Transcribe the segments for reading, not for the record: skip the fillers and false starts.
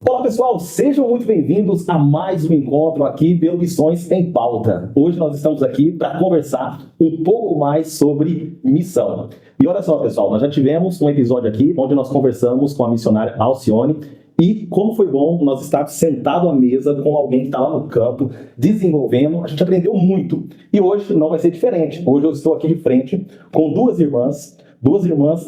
Olá pessoal, sejam muito bem-vindos a mais um encontro aqui pelo Missões em Pauta. Hoje nós estamos aqui para conversar um pouco mais sobre missão. E olha só pessoal, nós já tivemos um episódio aqui onde nós conversamos com a missionária Alcione e como foi bom nós estar sentado à mesa com alguém que está lá no campo, desenvolvendo, a gente aprendeu muito. E hoje não vai ser diferente. Hoje eu estou aqui de frente com duas irmãs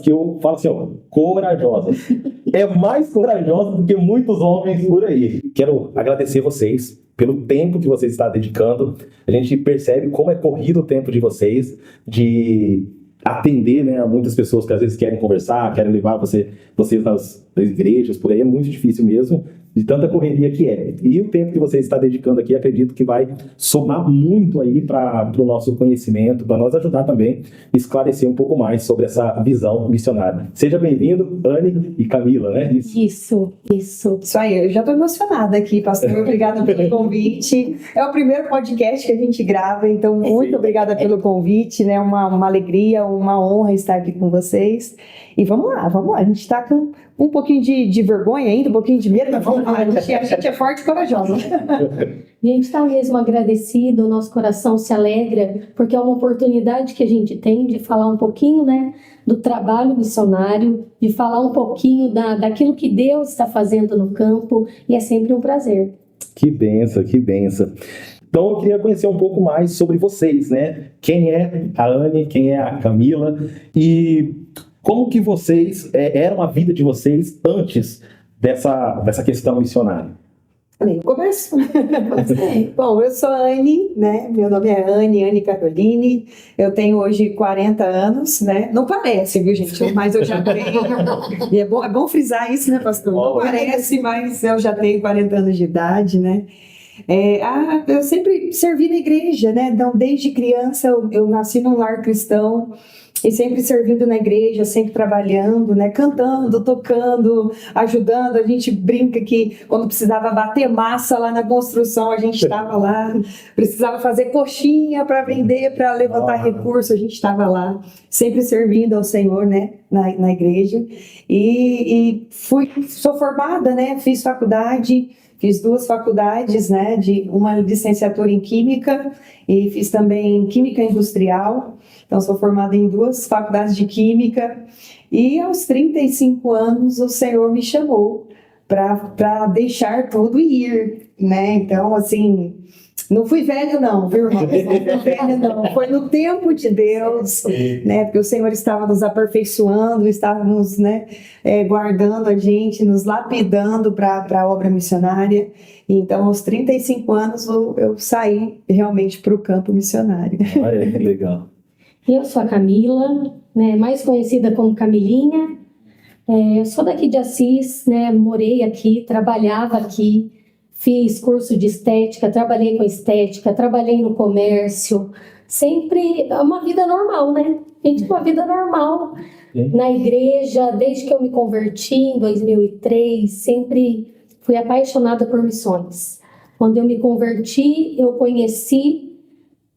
que eu falo assim, ó, corajosas. É mais corajosa do que muitos homens por aí. Quero agradecer vocês pelo tempo que vocês estão dedicando. A gente percebe como é corrido o tempo de vocês, de atender, né, a muitas pessoas que às vezes querem conversar, querem levar vocês nas igrejas, por aí é muito difícil mesmo, de tanta correria que é. E o tempo que você está dedicando aqui, acredito que vai somar muito aí para o nosso conhecimento, para nós ajudar também a esclarecer um pouco mais sobre essa visão missionária. Seja bem-vindo, Anne e Camila, né? Isso aí, eu já estou emocionada aqui, pastor, obrigada pelo convite. É o primeiro podcast que a gente grava, então muito obrigada pelo convite, né? Uma alegria, uma honra estar aqui com vocês. E vamos lá, a gente está com um pouquinho de vergonha ainda, um pouquinho de medo, mas vamos lá, a gente é forte e corajosa. A gente está mesmo agradecido, o nosso coração se alegra, porque é uma oportunidade que a gente tem de falar um pouquinho, né, do trabalho missionário, de falar um pouquinho daquilo que Deus está fazendo no campo, e é sempre um prazer. Que benção, que benção. Então eu queria conhecer um pouco mais sobre vocês, né? Quem é a Anne, quem é a Camila e como que vocês, era a vida de vocês antes dessa questão missionária? Eu começo. Bom, eu sou a Anne, né? Meu nome é Anne Caroline. Eu tenho hoje 40 anos, né? Não parece, viu, gente? Mas eu já tenho. E é bom frisar isso, né, pastor? Não parece, mas eu já tenho 40 anos de idade, né? Eu sempre servi na igreja, né? Então, desde criança, eu nasci num lar cristão. E sempre servindo na igreja, sempre trabalhando, né? Cantando, tocando, ajudando. A gente brinca que quando precisava bater massa lá na construção, a gente estava lá. Precisava fazer coxinha para vender, para levantar recurso, a gente estava lá. Sempre servindo ao Senhor, né? Na igreja. E sou formada, né? Fiz faculdade. Fiz 2 faculdades, né, uma licenciatura em Química e fiz também Química Industrial. Então, sou formada em 2 faculdades de Química. E aos 35 anos, o Senhor me chamou para deixar tudo e ir, né? Então, assim, não fui velho não, viu, irmão? Não fui velho não. Foi no tempo de Deus, né? Porque o Senhor estava nos aperfeiçoando, estava nos, né, guardando a gente, nos lapidando para a obra missionária. Então, aos 35 anos, eu saí realmente para o campo missionário. Que legal. Eu sou a Camila, né, mais conhecida como Camilinha. Eu sou daqui de Assis, né, morei aqui, trabalhava aqui. Fiz curso de estética, trabalhei com estética, trabalhei no comércio. Sempre uma vida normal, né? Gente, uma vida normal. Na igreja, desde que eu me converti em 2003, sempre fui apaixonada por missões. Quando eu me converti, eu conheci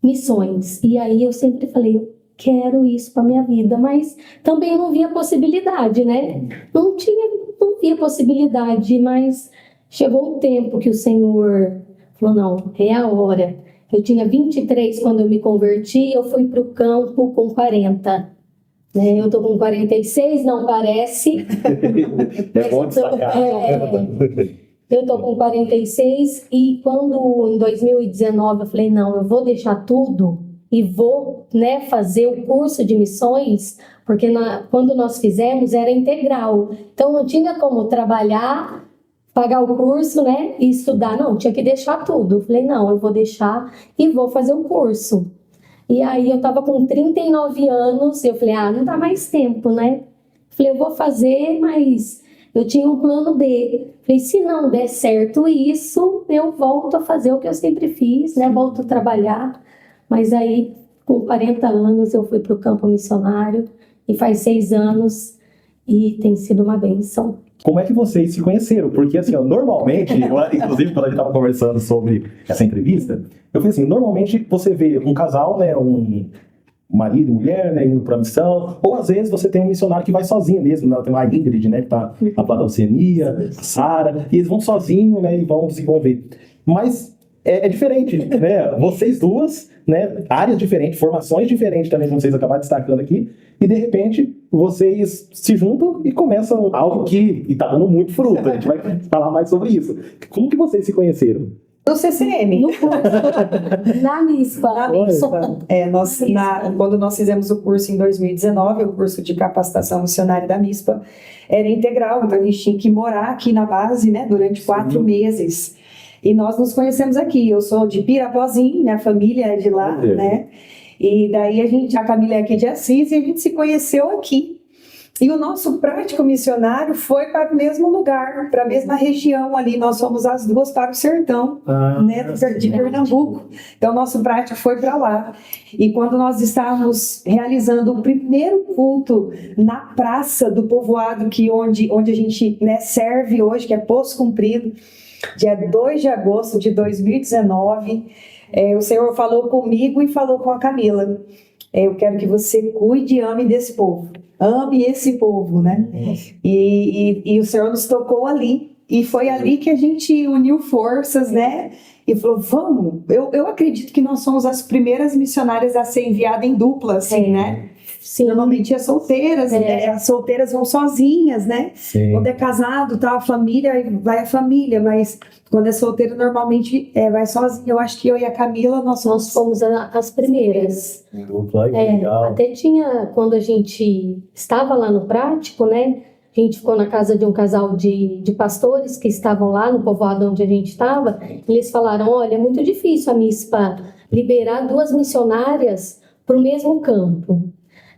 missões. E aí eu sempre falei, eu quero isso para minha vida. Mas também não via possibilidade, né? Não via possibilidade, mas chegou um tempo que o Senhor falou, não, é a hora. Eu tinha 23 quando eu me converti, eu fui para o campo com 40. Né? Eu estou com 46, não parece. É bom destacar. Eu estou com 46 e quando em 2019 eu falei, não, eu vou deixar tudo e vou, né, fazer o curso de missões, porque quando nós fizemos era integral. Então não tinha como trabalhar, pagar o curso, né, e estudar. Não, tinha que deixar tudo. Eu falei, não, eu vou deixar e vou fazer o curso. E aí eu estava com 39 anos, eu falei, não dá mais tempo, né? Falei, eu vou fazer, mas eu tinha um plano B. Falei, se não der certo isso, eu volto a fazer o que eu sempre fiz, né? Volto a trabalhar. Mas aí, com 40 anos, eu fui para o campo missionário e faz 6 anos e tem sido uma bênção. Como é que vocês se conheceram? Porque, assim, normalmente, inclusive quando a gente estava conversando sobre essa entrevista, eu falei assim, normalmente você vê um casal, né, marido e mulher, né, indo para a missão, ou às vezes você tem um missionário que vai sozinho mesmo, né? Tem a Ingrid, né, que está lá da Oceania, a Sara, e eles vão sozinhos, né, e vão desenvolver. Mas é diferente, né? Vocês duas, né, áreas diferentes, formações diferentes também, como vocês acabaram destacando aqui, e de repente vocês se juntam e começam algo que está dando muito fruto. A gente vai falar mais sobre isso. Como que vocês se conheceram? No CCM. No curso, na MISPA. Na MISPA. Quando nós fizemos o curso em 2019, o curso de capacitação missionária da MISPA, era integral, então a gente tinha que morar aqui na base, né, durante 4 meses. E nós nos conhecemos aqui. Eu sou de Pirapozinho, minha família é de lá, né? E daí a Camila é aqui de Assis, e a gente se conheceu aqui. E o nosso prático missionário foi para o mesmo lugar, para a mesma região ali. Nós fomos as duas para o sertão, né, de Pernambuco. Então, nosso prático foi para lá. E quando nós estávamos realizando o primeiro culto na praça do povoado, onde a gente, né, serve hoje, que é Poço Comprido, dia 2 de agosto de 2019, o Senhor falou comigo e falou com a Camila. Eu quero que você cuide e ame desse povo. Ame esse povo, né? E o Senhor nos tocou ali. E foi ali que a gente uniu forças, né? E falou, vamos. Eu acredito que nós somos as primeiras missionárias a ser enviadas em dupla, assim, né? Sim. Normalmente as solteiras, né? As solteiras vão sozinhas, né? Sim. Quando é casado, tá a família, aí vai a família, mas quando é solteiro, normalmente vai sozinha. Eu acho que eu e a Camila, nós fomos as primeiras. Legal. Até tinha, quando a gente estava lá no prático, né? A gente ficou na casa de um casal de pastores que estavam lá no povoado onde a gente estava. Eles falaram, olha, é muito difícil a MISPA liberar 2 missionárias para o mesmo campo.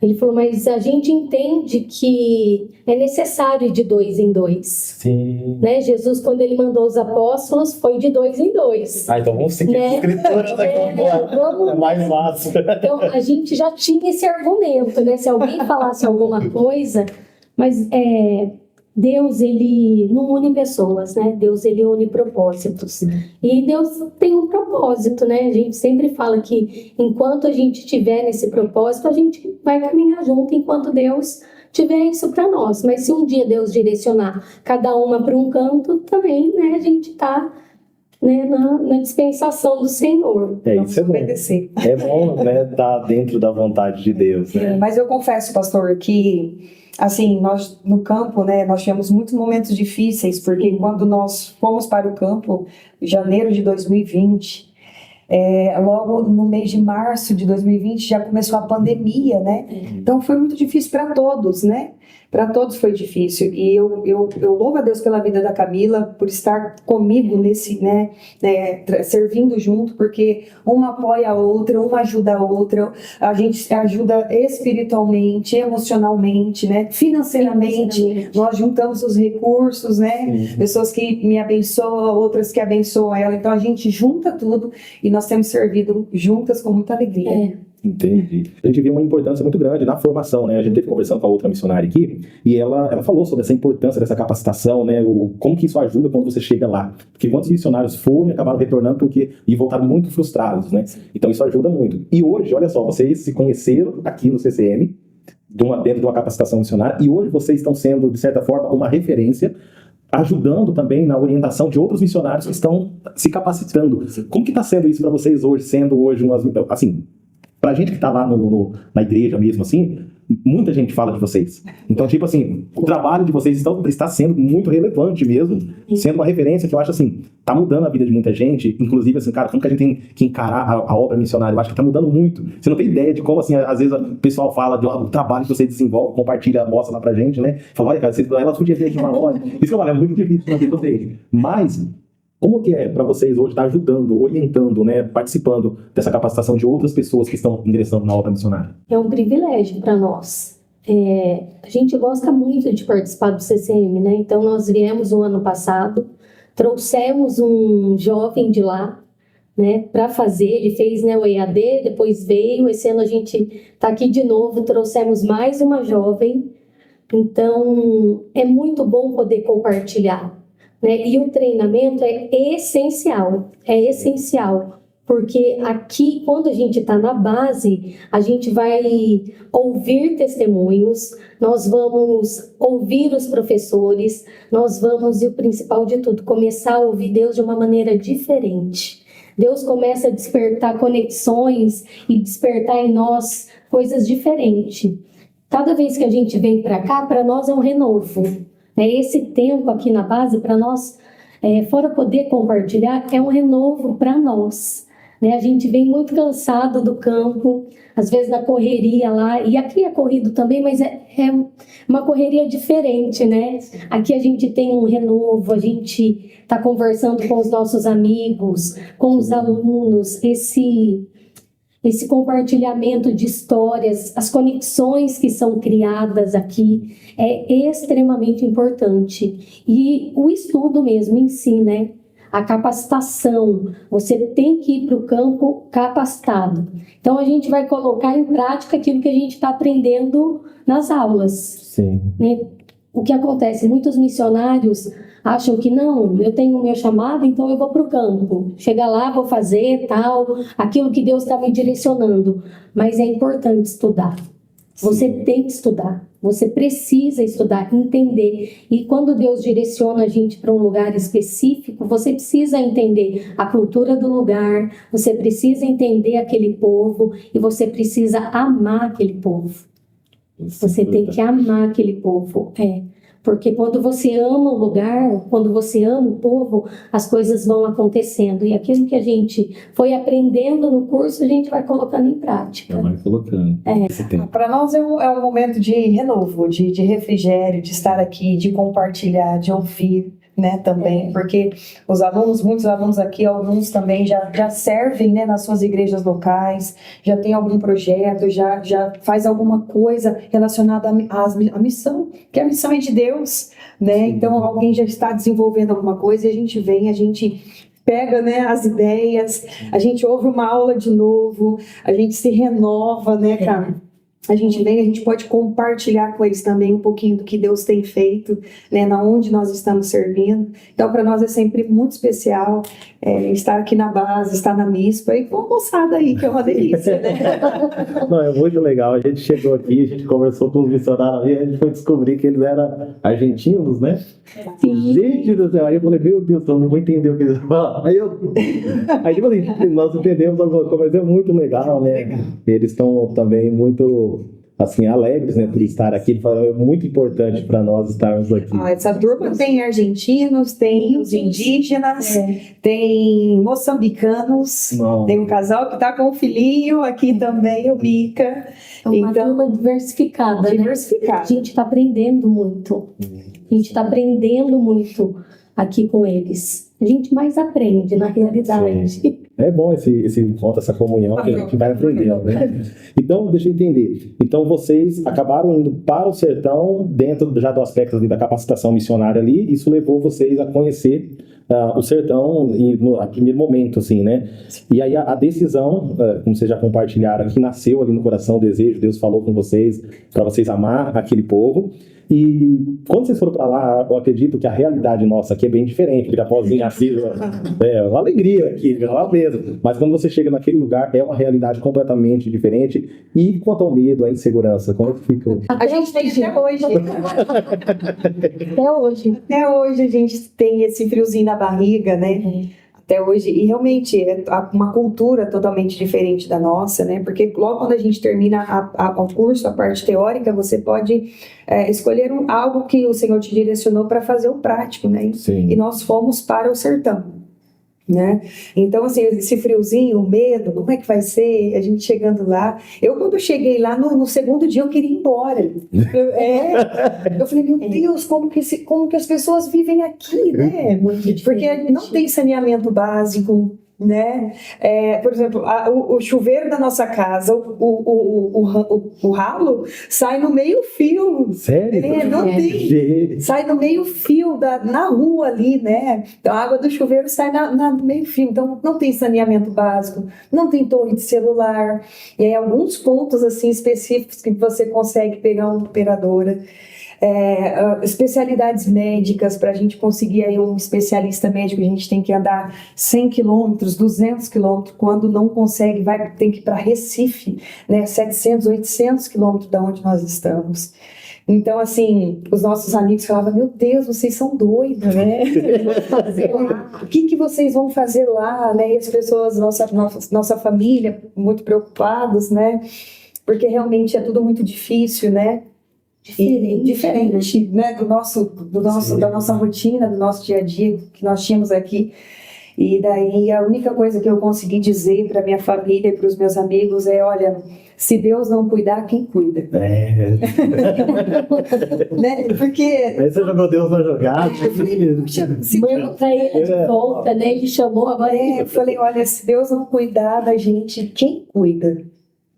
Ele falou, mas a gente entende que é necessário ir de 2 em 2. Sim. Né? Jesus, quando ele mandou os apóstolos, foi de 2 em 2. Então vamos seguir as escrituras aqui. É mais fácil. Então, a gente já tinha esse argumento, né? Se alguém falasse alguma coisa, mas Deus, ele não une pessoas, né? Deus, ele une propósitos. E Deus tem um propósito, né? A gente sempre fala que enquanto a gente tiver nesse propósito, a gente vai caminhar junto enquanto Deus tiver isso para nós. Mas se um dia Deus direcionar cada uma para um canto, também, né? A gente está, né, na dispensação do Senhor. Vamos Isso é bom. obedecer. É bom, né? Estar dentro da vontade de Deus, né? Mas eu confesso, pastor, que assim, nós no campo, né, nós tivemos muitos momentos difíceis, porque quando nós fomos para o campo, em janeiro de 2020, logo no mês de março de 2020 já começou a pandemia, né? Então foi muito difícil para todos, né? Para todos foi difícil. E eu louvo a Deus pela vida da Camila, por estar comigo nesse, né, servindo junto, porque uma apoia a outra, uma ajuda a outra, a gente ajuda espiritualmente, emocionalmente, né, financeiramente. Nós juntamos os recursos, né? Pessoas que me abençoam, outras que abençoam ela. Então a gente junta tudo e nós temos servido juntas com muita alegria. Entendi. A gente viu uma importância muito grande na formação, né? A gente teve conversando com a outra missionária aqui e ela falou sobre essa importância dessa capacitação, né? Como que isso ajuda quando você chega lá. Porque quantos missionários foram e acabaram retornando e voltaram muito frustrados, né? Então isso ajuda muito. E hoje, olha só, vocês se conheceram aqui no CCM, dentro de uma capacitação missionária, e hoje vocês estão sendo, de certa forma, uma referência, ajudando também na orientação de outros missionários que estão se capacitando. Como que está sendo isso para vocês hoje, sendo hoje umas, assim, pra gente que tá lá na igreja mesmo, assim, muita gente fala de vocês. Então, tipo assim, o trabalho de vocês está sendo muito relevante mesmo, sendo uma referência que eu acho, assim, tá mudando a vida de muita gente. Inclusive, assim, cara, como que a gente tem que encarar a obra missionária? Eu acho que tá mudando muito. Você não tem ideia de como, assim, às vezes o pessoal fala do trabalho que você desenvolve, compartilha, mostra lá pra gente, né? Fala, olha, cara, ela podia vir aqui uma hora. Isso que eu falo, é muito difícil na vida dele. Mas como que é para vocês hoje estar ajudando, orientando, né, participando dessa capacitação de outras pessoas que estão ingressando na obra missionária? É um privilégio para nós. A gente gosta muito de participar do CCM, né? Então nós viemos o ano passado, trouxemos um jovem de lá, né, para fazer. Ele fez, né, o EAD, depois veio. Esse ano a gente está aqui de novo, trouxemos mais uma jovem. Então é muito bom poder compartilhar. Né? E o treinamento é essencial, Porque aqui, quando a gente está na base, a gente vai ouvir testemunhos, nós vamos ouvir os professores, nós vamos, e o principal de tudo, começar a ouvir Deus de uma maneira diferente. Deus começa a despertar conexões e despertar em nós coisas diferentes. Cada vez que a gente vem para cá, para nós é um renovo. Esse tempo aqui na base, para nós, fora poder compartilhar, é um renovo para nós. A gente vem muito cansado do campo, às vezes na correria lá, e aqui é corrido também, mas é uma correria diferente, né? Aqui a gente tem um renovo, a gente está conversando com os nossos amigos, com os alunos, esse compartilhamento de histórias, as conexões que são criadas aqui é extremamente importante. E o estudo mesmo em si, né? A capacitação, você tem que ir para o campo capacitado. Então, a gente vai colocar em prática aquilo que a gente está aprendendo nas aulas. Sim. Né? O que acontece? Muitos missionários acham que não, eu tenho o meu chamado, então eu vou para o campo. Chega lá, vou fazer tal, aquilo que Deus está me direcionando. Mas é importante estudar. Você tem que estudar. Você precisa estudar, entender. E quando Deus direciona a gente para um lugar específico, você precisa entender a cultura do lugar, você precisa entender aquele povo e você precisa amar aquele povo. Você tem que amar aquele povo. Porque quando você ama o lugar, quando você ama o povo, as coisas vão acontecendo. E aquilo que a gente foi aprendendo no curso, a gente vai colocando em prática. Vai colocando. Para nós é um momento de renovo, de refrigério, de estar aqui, de compartilhar, de ouvir, né, também, porque muitos alunos aqui, alguns também já servem, né, nas suas igrejas locais, já tem algum projeto, já faz alguma coisa relacionada à missão, que a missão é de Deus, né, então alguém já está desenvolvendo alguma coisa e a gente vem, a gente pega, né, as ideias, a gente ouve uma aula de novo, a gente se renova, né, cara? A gente vem, a gente pode compartilhar com eles também um pouquinho do que Deus tem feito, né, na onde nós estamos servindo. Então, para nós é sempre muito especial estar aqui na base, estar na MISPA e com a moçada aí, que é uma delícia, né? Não, é muito legal. A gente chegou aqui, a gente conversou com os missionários e a gente foi descobrir que eles eram argentinos, né? Sim. Gente do céu, aí eu falei, meu Deus, eu não vou entender o que eles falam. Aí tipo assim, nós entendemos alguma coisa, mas é muito legal, né? Eles estão também muito, assim, alegres, né, por estar aqui. Ele falou, é muito importante para nós estarmos aqui. Essa turma tem argentinos, tem os indígenas, tem moçambicanos, tem um casal que está com um filhinho aqui também, o Mica. É uma turma diversificada, né? A gente está aprendendo muito. A gente está aprendendo muito aqui com eles. A gente mais aprende, na realidade. Sim. É bom esse encontro, essa comunhão que a gente vai aprendendo, né? Então, deixa eu entender. Então, vocês acabaram indo para o sertão, dentro já do aspecto ali da capacitação missionária ali, isso levou vocês a conhecer o sertão a primeiro momento, assim, né? E aí a decisão, como vocês já compartilharam aqui, nasceu ali no coração, o desejo, Deus falou com vocês, para vocês amar aquele povo. E quando vocês foram para lá, eu acredito que a realidade nossa aqui é bem diferente, porque após vir assim, uma alegria aqui, lá mesmo. Mas quando você chega naquele lugar, é uma realidade completamente diferente. E quanto ao medo, à insegurança, como é que fica? A gente tem até hoje. Até hoje. Até hoje a gente tem esse friozinho na barriga, né? Até hoje, e realmente é uma cultura totalmente diferente da nossa, né? Porque logo quando a gente termina o curso, a parte teórica, você pode escolher algo que o Senhor te direcionou para fazer o prático, né? Sim. E nós fomos para o sertão, né? Então, assim, esse friozinho, o medo, como é que vai ser? A gente chegando lá. Eu, quando cheguei lá, no segundo dia, eu queria ir embora. Eu falei, meu Deus, como que as pessoas vivem aqui, né? Porque não tem saneamento básico, né? Por exemplo, o chuveiro da nossa casa, o ralo sai no meio fio. Sério? Não tem. Sai no meio fio na rua ali, né? Então a água do chuveiro sai no meio fio. Então não tem saneamento básico, não tem torre de celular. E aí alguns pontos assim específicos que você consegue pegar uma operadora. especialidades médicas. Para a gente conseguir aí um especialista médico, a gente tem que andar 100 quilômetros, 200 quilômetros, quando não consegue, tem que ir para Recife, né, 700, 800 quilômetros da onde nós estamos. Então, assim, os nossos amigos falavam, meu Deus, vocês são doidos, né? O que vocês vão fazer lá, né? E as pessoas, nossa família, muito preocupados, né? Porque realmente é tudo muito difícil, né? Diferente, né? Da nossa rotina, do nosso dia a dia que nós tínhamos aqui. E daí a única coisa que eu consegui dizer para minha família e para os meus amigos é, olha, se Deus não cuidar, quem cuida? É. Né? Porque... Aí você jogou Deus na jogada. Manda pra ele de volta, né? Ele chamou agora. Eu falei, olha, se Deus não cuidar da gente, quem cuida?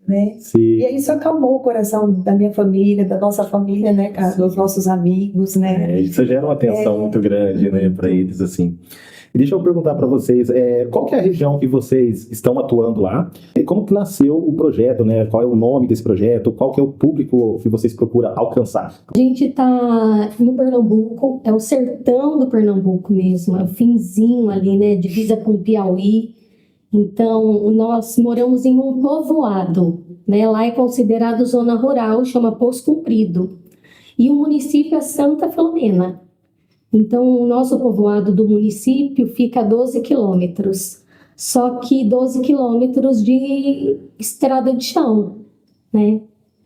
Né? Sim. E aí isso acalmou o coração da minha família, da nossa família, né, cara? Dos nossos amigos, né? Isso gera uma tensão muito grande, né, para eles, assim. E deixa eu perguntar para vocês, qual que é a região que vocês estão atuando lá? E como que nasceu o projeto, né? Qual é o nome desse projeto? Qual que é o público que vocês procuram alcançar? A gente tá no Pernambuco, é o sertão do Pernambuco mesmo, é o finzinho ali, né? Divisa com o Piauí. Então, nós moramos em um povoado, né? Lá é considerado zona rural, chama Poço Comprido. E o município é Santa Filomena. Então, o nosso povoado do município fica a 12 quilômetros. Só que 12 quilômetros de estrada de chão, né?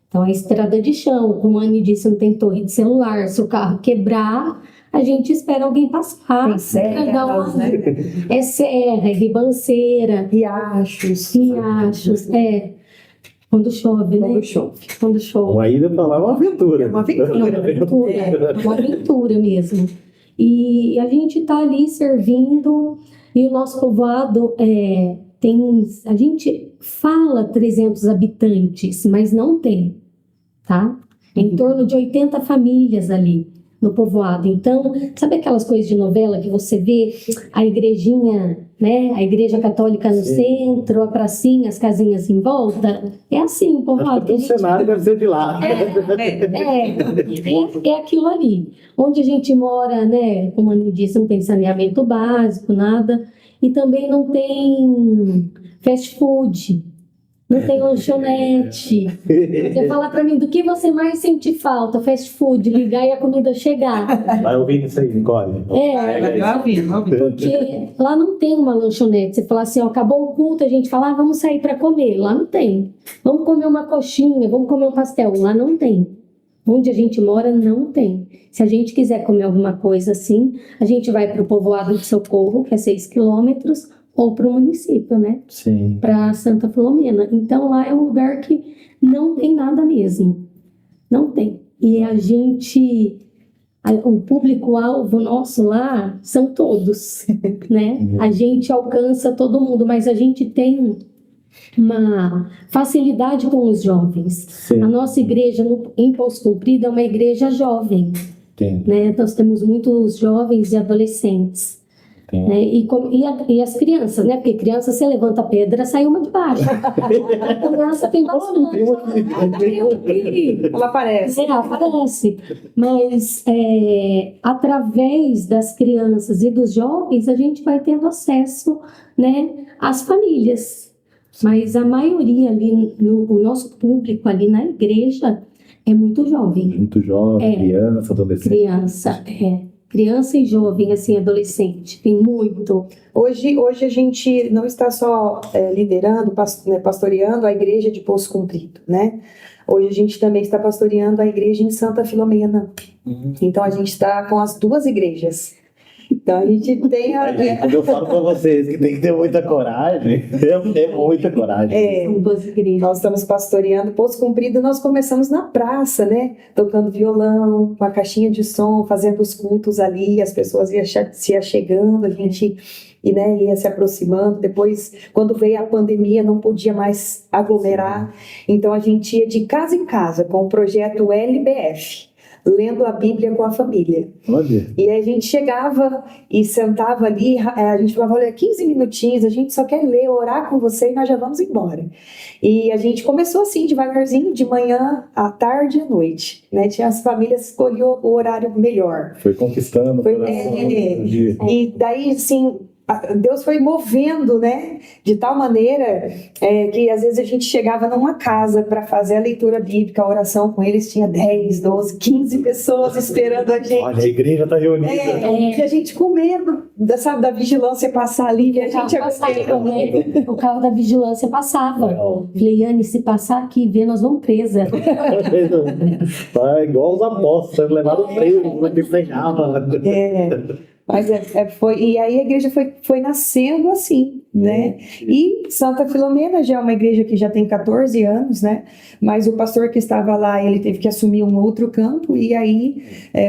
Então, é estrada de chão. Como a Anne disse, não tem torre de celular. Se o carro quebrar, a gente espera alguém passar. Tem serras, né? É serra, é ribanceira. Riachos. Quando chove, né? Quando chove. Uma ida para lá é uma aventura. É uma aventura. É uma aventura mesmo. E a gente está ali servindo, e o nosso povoado a gente fala 300 habitantes, mas não tem, tá? Em torno de 80 famílias ali no povoado. Então, sabe aquelas coisas de novela que você vê a igrejinha, né? A igreja católica no centro, a pracinha, as casinhas em volta? É assim o povoado. O cenário deve ser de lá. É aquilo ali. Onde a gente mora, né? Como a Anne disse, não tem saneamento básico, nada. E também não tem fast food. Não tem lanchonete. Você fala pra mim, do que você mais sente falta? Fast food, ligar e a comida chegar. Vai ouvindo isso aí, Nicole. Porque lá não tem uma lanchonete. Você fala assim, ó, acabou o culto, a gente fala, vamos sair pra comer. Lá não tem. Vamos comer uma coxinha, vamos comer um pastel. Lá não tem. Onde a gente mora, não tem. Se a gente quiser comer alguma coisa assim, a gente vai pro povoado de Socorro, que é 6 quilômetros, ou para o município, né? Sim. Para Santa Filomena. Então, lá é um lugar que não tem nada mesmo. Não tem. E o público-alvo nosso lá são todos, né? A gente alcança todo mundo, mas a gente tem uma facilidade com os jovens. Sim. A nossa igreja em Poço Comprido é uma igreja jovem, né? Nós temos muitos jovens e adolescentes. Né? E as crianças, né? Porque criança, você levanta a pedra, sai uma de baixo. A criança tem bastante. Ela aparece. Aparece. Mas através das crianças e dos jovens, a gente vai tendo acesso, né, às famílias. Mas a maioria ali, o nosso público ali na igreja é muito jovem. Muito jovem, criança, adolescente. Criança e jovem, assim, adolescente, tem muito. Hoje a gente não está só liderando, pastoreando a igreja de Poço Comprido, né? Hoje a gente também está pastoreando a igreja em Santa Filomena. Então a gente está com as duas igrejas. Então a gente tem Quando eu falo para vocês que tem que ter muita coragem, é muita coragem. São duas igrejas. Nós estamos pastoreando Poço Comprido. Nós começamos na praça, né? Tocando violão, com a caixinha de som, fazendo os cultos ali, as pessoas iam se achegando, a gente ia se aproximando. Depois, quando veio a pandemia, não podia mais aglomerar. Então a gente ia de casa em casa com o projeto LBF. lendo a Bíblia com a família. Olha. E aí a gente chegava e sentava ali, a gente falava, olha, 15 minutinhos, a gente só quer ler, orar com você e nós já vamos embora. E a gente começou assim, devagarzinho, de manhã, à tarde e à noite, né? Tinha as famílias que escolhiam o horário melhor. Foi conquistando o Foi, coração de... E daí, assim, Deus foi movendo, né? De tal maneira que às vezes a gente chegava numa casa para fazer a leitura bíblica, a oração com eles, tinha 10, 12, 15 pessoas esperando a gente. Olha, a igreja está reunida. E a gente com medo da vigilância passar ali, e a gente O carro da vigilância passava. Legal. Falei, Anne, se passar aqui, vê, nós vamos presa. É igual os apóstolos, levaram preso, não defenhava. Mas foi, e aí a igreja foi nascendo assim, né? E Santa Filomena já é uma igreja que já tem 14 anos, né? Mas o pastor que estava lá, ele teve que assumir um outro campo, e aí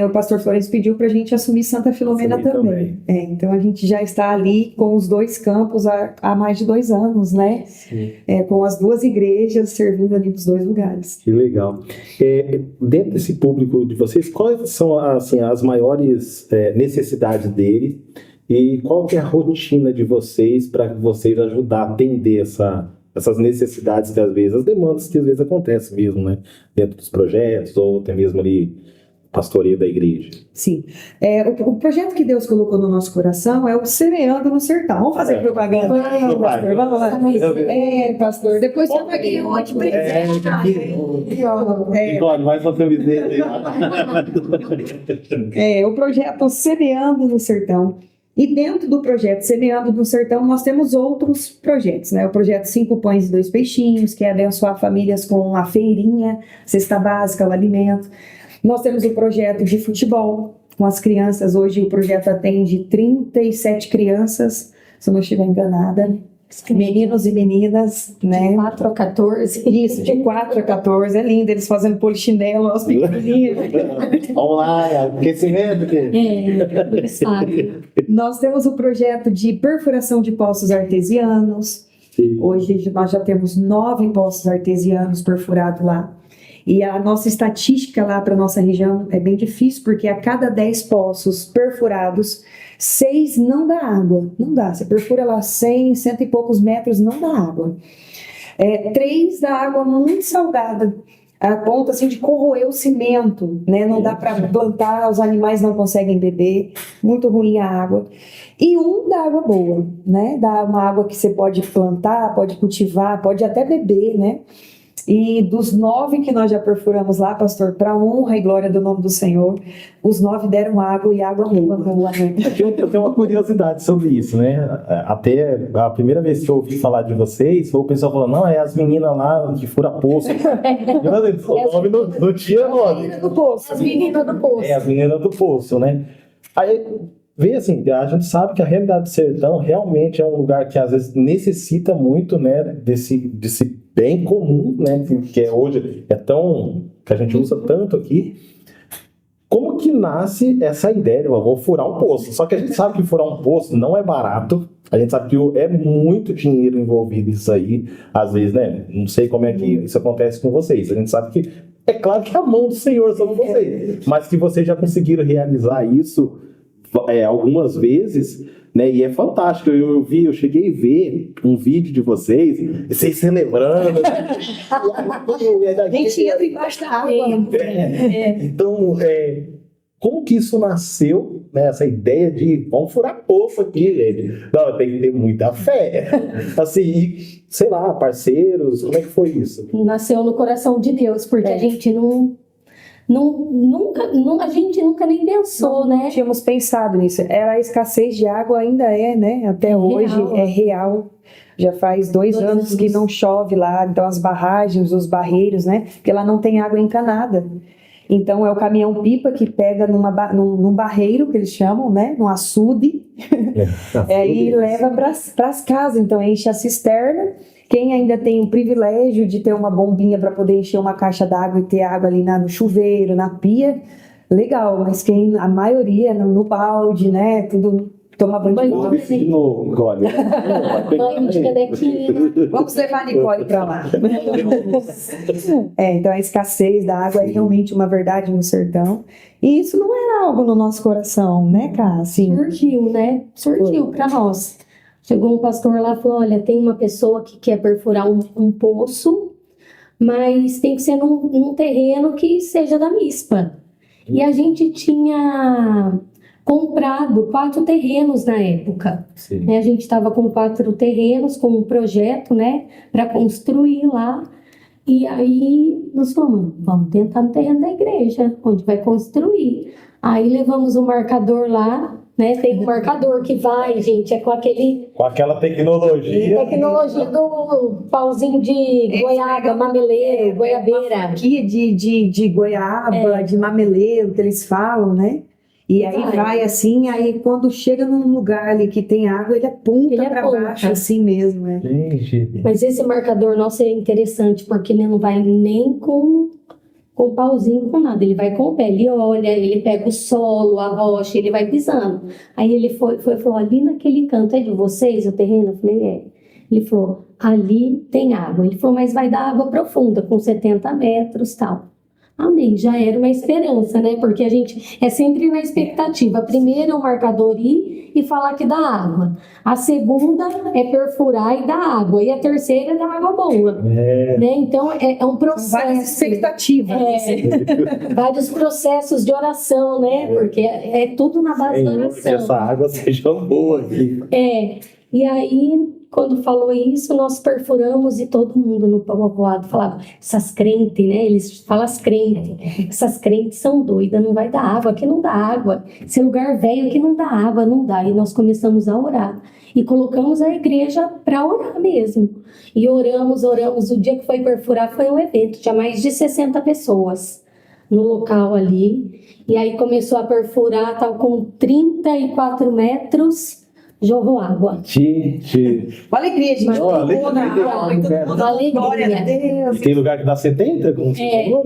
o pastor Florencio pediu para a gente assumir Santa Filomena também. Então a gente já está ali com os 2 campos há mais de 2 anos, né? Com as 2 igrejas servindo ali nos 2 lugares. Que legal. Dentro desse público de vocês, quais são assim, as maiores necessidades dele e qual que é a rotina de vocês para vocês ajudar a atender essas necessidades que às vezes, as demandas que às vezes acontecem mesmo, né? Dentro dos projetos ou até mesmo ali pastoreio da igreja. Sim. O projeto que Deus colocou no nosso coração é o Semeando no Sertão. Vamos fazer propaganda? Pastor, vamos lá. Pastor, depois eu paguei um monte de presente. Nicole, mais uma camiseta aí. O projeto Semeando no Sertão. E dentro do projeto Semeando no Sertão, nós temos outros projetos, né? O projeto 5 Pães e 2 Peixinhos, que é abençoar famílias com a feirinha, cesta básica, o alimento. Nós temos o projeto de futebol com as crianças. Hoje o projeto atende 37 crianças, se eu não estiver enganada. Meninos e meninas, né? De 4 a 14. Isso, de 4 a 14. É lindo, eles fazendo polichinelo, aos pequenininhos. Vamos lá, aquecimento. Sabe? Nós temos o projeto de perfuração de poços artesianos. Sim. Hoje nós já temos 9 poços artesianos perfurados lá. E a nossa estatística lá para a nossa região é bem difícil, porque a cada 10 poços perfurados, 6 não dá água. Não dá. Você perfura lá 100, cento e poucos metros, não dá água. 3 dá água muito salgada, a ponto assim, de corroer o cimento, né? Não dá para plantar, os animais não conseguem beber, muito ruim a água. E 1 dá água boa, né? Dá uma água que você pode plantar, pode cultivar, pode até beber, né? E dos 9 que nós já perfuramos lá, pastor, para honra e glória do nome do Senhor, os 9 deram água e água boa. Eu tenho uma curiosidade sobre isso, né? Até a primeira vez que eu ouvi falar de vocês, o pessoal falou, não, é as meninas lá que furam poço. O nome não tinha nome. As meninas do poço. As meninas do poço, né? Aí, vê assim, a gente sabe que a realidade do sertão realmente é um lugar que às vezes necessita muito, né, desse bem comum, né, que hoje é tão, que a gente usa tanto aqui. Como que nasce essa ideia de eu vou furar um poço? Só que a gente sabe que furar um poço não é barato, a gente sabe que é muito dinheiro envolvido nisso aí, às vezes, né, não sei como é que isso acontece com vocês, a gente sabe que é claro que é a mão do Senhor sobre vocês, mas que vocês já conseguiram realizar isso algumas vezes, né? E é fantástico. Eu cheguei a ver um vídeo de vocês celebrando. A gente entra embaixo da água. Então, como que isso nasceu, né? Essa ideia de vamos furar poço aqui, gente. Não, tem que ter muita fé. Assim, sei lá, parceiros, como é que foi isso? Nasceu no coração de Deus, porque a gente a gente nunca nem pensou, né? Não tínhamos pensado nisso. A escassez de água ainda né? Até hoje é real. Já faz 2 anos que não chove lá, então as barragens, os barreiros, né? Porque lá não tem água encanada. Então é o caminhão-pipa que pega num barreiro, que eles chamam, né? Num açude, e leva para as casas. Então enche a cisterna. Quem ainda tem o privilégio de ter uma bombinha para poder encher uma caixa d'água e ter água ali no chuveiro, na pia, legal. Mas a maioria no balde, né? Tudo tomar banho de Banho bode. Esse de novo, Nicole. Banho de canequinha. Vamos levar a Nicole para lá. Então a escassez da água é realmente uma verdade no sertão. E isso não era algo no nosso coração, né, Cá? Assim, Surgiu, né? Surgiu para nós. Chegou um pastor lá e falou: olha, tem uma pessoa que quer perfurar um poço, mas tem que ser num terreno que seja da MISPA. E a gente tinha comprado 4 terrenos na época. Sim. Né? A gente estava com 4 terrenos, com um projeto, né, para construir lá. E aí nós falamos: vamos tentar no terreno da igreja, onde vai construir. Aí levamos o marcador lá, né? Tem um marcador que vai, gente, é com aquela tecnologia. tecnologia do pauzinho de goiaba, mameleiro, goiabeira. aqui de goiaba, de mameleiro, que eles falam, né? E aí vai assim, aí quando chega num lugar ali que tem água, ele aponta Ele para aponta. baixo, assim mesmo, né? Gente, Mas esse marcador nosso é interessante, porque ele não vai nem com pauzinho, com nada. Ele vai com o pé, ele olha, ele pega o solo, a rocha, ele vai pisando. Aí ele falou: ali naquele canto é de vocês, o terreno? Eu falei: é. Ele falou: ali tem água. Ele falou: mas vai dar água profunda, com 70 metros e tal. Amém, já era uma esperança, né? Porque a gente é sempre na expectativa. A primeira é o marcador ir e falar que dá água. A segunda é perfurar e dar água. E a terceira é dar água boa. Né? Então é um processo. Várias expectativas. Vários processos de oração, né? Porque é tudo na base da Senhor, que oração. essa água seja boa aqui. E aí, quando falou isso, nós perfuramos e todo mundo no povoado falava: essas crentes, né? Eles falam as crentes. Essas crentes são doidas, não vai dar água, aqui não dá água. Esse lugar velho aqui não dá água, não dá. E nós começamos a orar. E colocamos a igreja para orar mesmo. E oramos. O dia que foi perfurar foi um evento, tinha mais de 60 pessoas no local ali. E aí começou a perfurar, estava com 34 metros. Jorrou água. Uma alegria, gente. Mas- Todo mundo alegria, na aula, né? todo mundo, Uma alegria. glória a Deus. E tem lugar que dá 70, com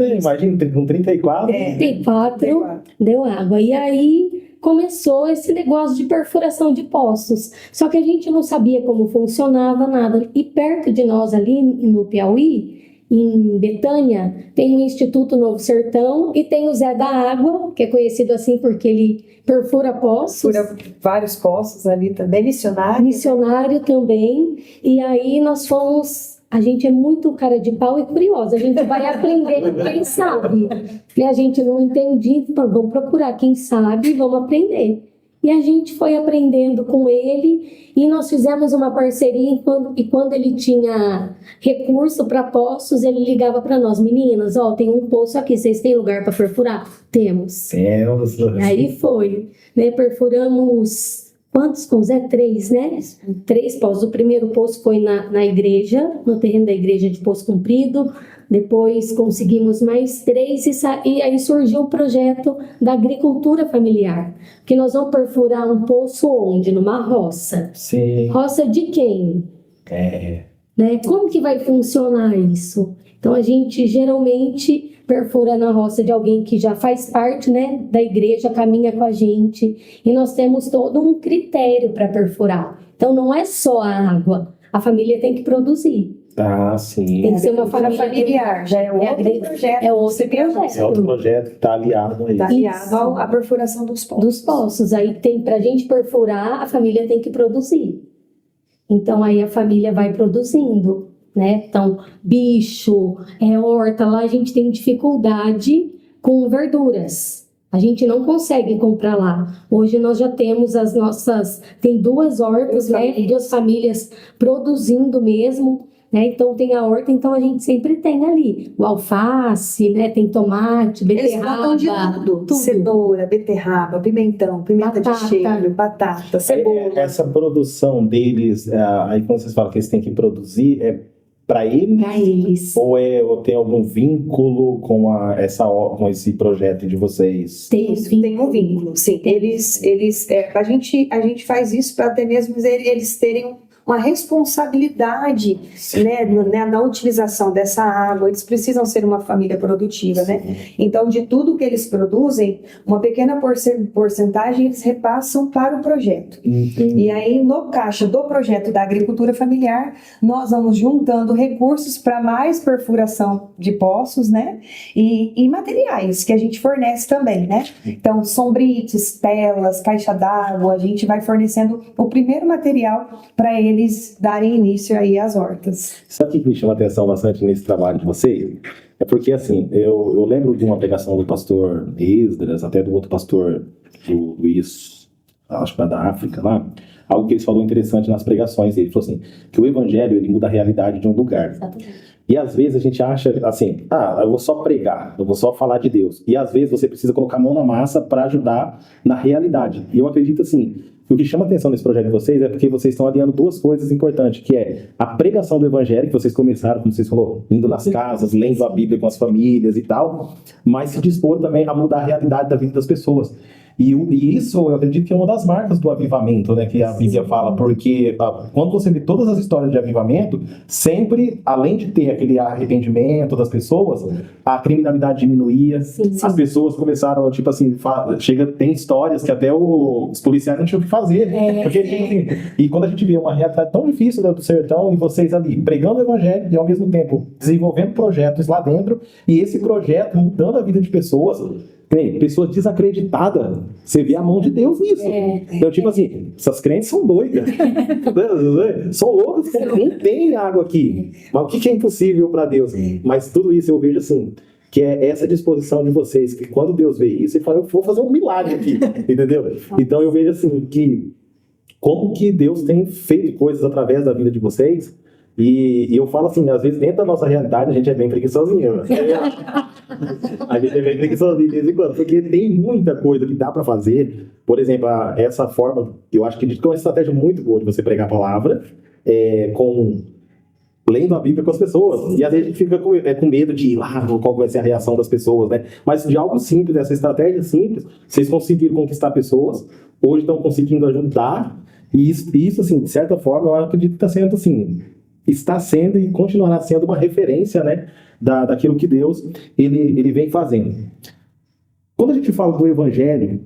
imagina, com 34. 34 deu água. E aí começou esse negócio de perfuração de poços. Só que a gente não sabia como funcionava nada. E perto de nós ali no Piauí, em Betânia, tem o Instituto Novo Sertão e tem o Zé da Água, que é conhecido assim porque ele perfura poços. Fura vários poços ali também, missionários. Missionário também. E aí nós fomos. A gente é muito cara de pau e curiosa. A gente vai aprender com quem sabe. E a gente não entendia, então vamos procurar quem sabe e vamos aprender. E a gente foi aprendendo com ele e nós fizemos uma parceria e quando ele tinha recurso para poços, ele ligava para nós: meninas, ó, tem um poço aqui, vocês têm lugar para perfurar? Temos. E aí foi, né? Perfuramos quantos poços? 3, né? 3 poços. O primeiro poço foi na igreja, no terreno da igreja de Poço Comprido. Depois conseguimos mais 3 e aí surgiu o projeto da agricultura familiar. Que nós vamos perfurar um poço onde? Numa roça. Sim. Roça de quem? Né? Como que vai funcionar isso? Então a gente geralmente perfura na roça de alguém que já faz parte, né, da igreja, caminha com a gente, e nós temos todo um critério para perfurar. Então não é só a água, a família tem que produzir. Ah, sim. Tem que ser uma família familiar, já é outro projeto. É outro projeto. É outro projeto que está aliado a Está isso. aliado à perfuração dos poços. Dos poços. Aí tem, pra gente perfurar, a família tem que produzir. Então aí a família vai produzindo, né? Então, bicho, horta, lá a gente tem dificuldade com verduras. A gente não consegue comprar lá. Hoje nós já temos as nossas, tem 2 hortas, né? 2 famílias produzindo mesmo. Né? Então tem a horta, então a gente sempre tem ali o alface, né? Tem tomate, Eles botam de beterraba, tudo. Cenoura, beterraba, pimentão, pimenta de Batata. cheiro, batata, cebola. Essa produção deles, aí quando vocês falam que eles têm que produzir, é para eles? para eles. Ou tem algum vínculo com esse projeto de vocês? Tem um vínculo, sim. A gente faz isso para até mesmo eles terem uma responsabilidade, né, na utilização dessa água. Eles precisam ser uma família produtiva, né? Então, de tudo que eles produzem, uma pequena porcentagem eles repassam para o projeto. E aí, no caixa do projeto da agricultura familiar, nós vamos juntando recursos para mais perfuração de poços, né? E materiais que a gente fornece também, né? Então, sombrites, telas, caixa d'água, a gente vai fornecendo o primeiro material para eles darem início aí às hortas. Sabe o que me chama a atenção bastante nesse trabalho de vocês? É porque, assim, eu lembro de uma pregação do pastor Esdras, até do outro pastor, do Luiz, acho que da África lá, algo que ele falou interessante nas pregações. Ele falou assim, que o evangelho, ele muda a realidade de um lugar. Exatamente. E às vezes a gente acha assim, eu vou só pregar, eu vou só falar de Deus. E às vezes você precisa colocar a mão na massa para ajudar na realidade. E eu acredito assim, que o que chama atenção nesse projeto de vocês é porque vocês estão aliando duas coisas importantes, que é a pregação do evangelho, que vocês começaram, como vocês falou, indo nas casas, lendo a Bíblia com as famílias e tal, mas se dispor também a mudar a realidade da vida das pessoas. E isso, eu acredito que é uma das marcas do avivamento, né, que a Bíblia fala, porque quando você vê todas as histórias de avivamento, sempre, além de ter aquele arrependimento das pessoas, a criminalidade diminuía, as pessoas começaram, tipo assim, tem histórias que até os policiais não tinham o que fazer, porque, e quando a gente vê uma realidade tão difícil dentro do sertão, e vocês ali pregando o evangelho, e ao mesmo tempo desenvolvendo projetos lá dentro, e esse projeto mudando a vida de pessoas desacreditadas, você vê a mão de Deus nisso. Então, tipo assim, essas crentes são doidas. São loucas, não tem água aqui. Mas o que é impossível para Deus? Mas tudo isso eu vejo assim, que é essa disposição de vocês, que quando Deus vê isso, ele fala, eu vou fazer um milagre aqui, entendeu? Então eu vejo assim, que como que Deus tem feito coisas através da vida de vocês. E eu falo assim, às vezes dentro da nossa realidade a gente é bem preguiçosinho. A gente é bem preguiçosinho de vez em quando, porque tem muita coisa que dá para fazer. Por exemplo, essa forma, eu acho que é uma estratégia muito boa de você pregar a palavra, lendo a Bíblia com as pessoas. E às vezes a gente fica com medo de ir lá, qual vai ser a reação das pessoas, né? Mas de algo simples, essa estratégia simples, vocês conseguiram conquistar pessoas, hoje estão conseguindo ajudar, e isso assim, de certa forma, eu acredito que está sendo e continuará sendo uma referência, né, daquilo que Deus ele vem fazendo. Quando a gente fala do evangelho,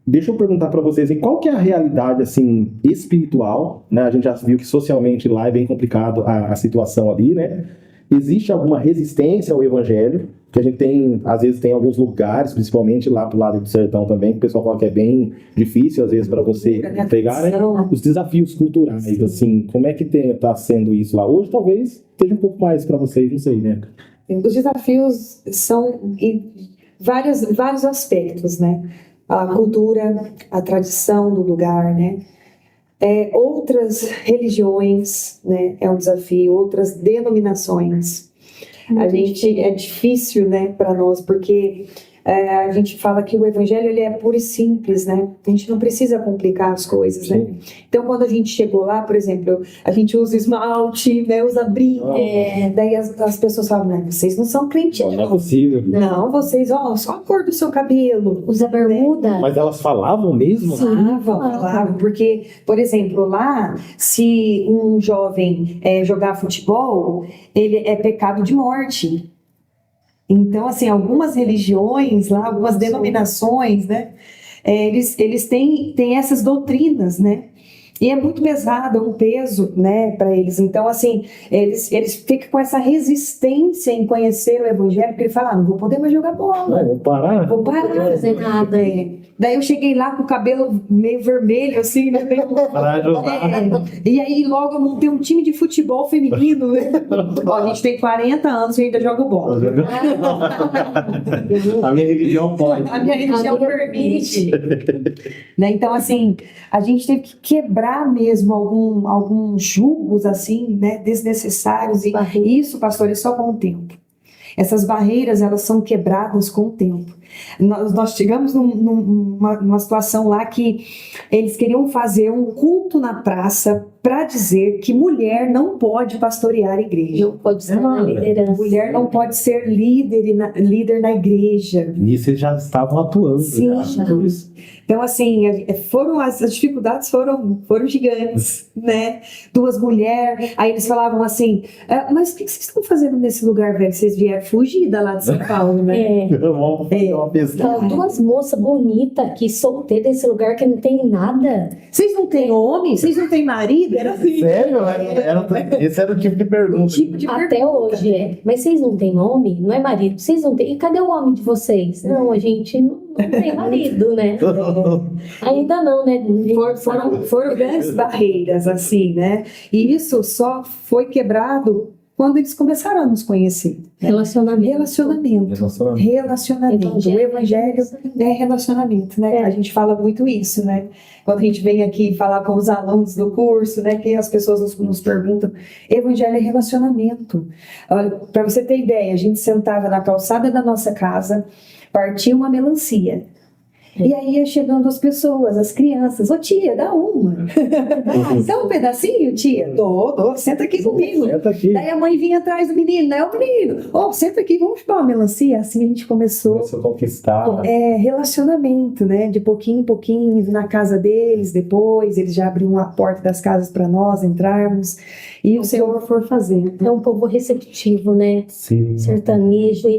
deixa eu perguntar para vocês, qual que é a realidade assim espiritual, né? A gente já viu que socialmente lá é bem complicado a situação ali, né? Existe alguma resistência ao evangelho? Que a gente tem, às vezes tem alguns lugares, principalmente lá pro lado do sertão também, que o pessoal fala que é bem difícil, às vezes, para você pegar, né? Os desafios culturais, assim, como é que tá sendo isso lá? Hoje, talvez, esteja um pouco mais para vocês, não sei, né? Os desafios são em vários aspectos, né? A cultura, a tradição do lugar, né? Outras religiões, né? É um desafio, outras denominações. A gente é difícil, né, para nós, porque a gente fala que o evangelho ele é puro e simples, né? A gente não precisa complicar as coisas, né? Então, quando a gente chegou lá, por exemplo, a gente usa esmalte, né, usa brinco, daí as pessoas falam, né, vocês não são crentes, não é possível. Não, vocês, só a cor do seu cabelo. Usa bermuda. Mas elas falavam mesmo? Falavam, porque, por exemplo, lá, se um jovem jogar futebol, ele é pecado de morte. Então, assim, algumas religiões lá, algumas denominações, né, eles têm essas doutrinas, né, e é muito pesado, um peso, né, para eles. Então, assim, eles ficam com essa resistência em conhecer o evangelho, porque ele fala, não vou poder mais jogar bola. Vou parar. Vou parar. Não fazer nada. Daí eu cheguei lá com o cabelo meio vermelho, assim, né? E aí logo eu montei um time de futebol feminino, né? A gente tem 40 anos e ainda joga bola. A minha religião pode. A minha religião permite. Né? Então, assim, a gente teve que quebrar mesmo alguns julgos, assim, né, desnecessários. E isso, pastor, é só com o tempo. essas barreiras, elas são quebradas com o tempo. Nós chegamos numa situação lá que eles queriam fazer um culto na praça para dizer que mulher não pode pastorear a igreja. Não pode ser na liderança. Mulher não pode ser líder na igreja. Nisso eles já estavam atuando. Sim, já. já. Então, assim, as dificuldades foram gigantes, né? 2 mulheres, aí eles falavam assim, mas o que vocês estão fazendo nesse lugar, velho? Vocês vieram fugir da lá de São Paulo, né? Vamos fazer uma pesquisa. Então, 2 moças bonitas aqui, solteiras nesse lugar que não tem nada. Vocês não têm homem? Vocês não têm marido? Era assim. Sério? Esse era o tipo de pergunta. Até hoje é. Mas vocês não têm homem? Não é marido? Vocês não têm? E cadê o homem de vocês? Não, a gente não tem marido, né? Ainda não, né? Foram grandes barreiras, assim, né? E isso só foi quebrado quando eles começaram a nos conhecer. Relacionamento. O evangelho é relacionamento, né? A gente fala muito isso, né? Quando a gente vem aqui falar com os alunos do curso, né? Que as pessoas nos perguntam, evangelho é relacionamento. Olha, para você ter ideia, a gente sentava na calçada da nossa casa, partia uma melancia. E aí ia chegando as pessoas, as crianças, ô tia, dá uma. Dá um pedacinho, tia? Dou, senta aqui comigo. Senta aqui. Daí a mãe vinha atrás do menino, né? O menino, senta aqui, vamos chupar uma melancia. Assim a gente começou a conquistar. Relacionamento, né? De pouquinho em pouquinho, na casa deles, depois eles já abriam a porta das casas para nós entrarmos. E o Senhor for fazendo. É um povo receptivo, né? Sim. Sertanejo,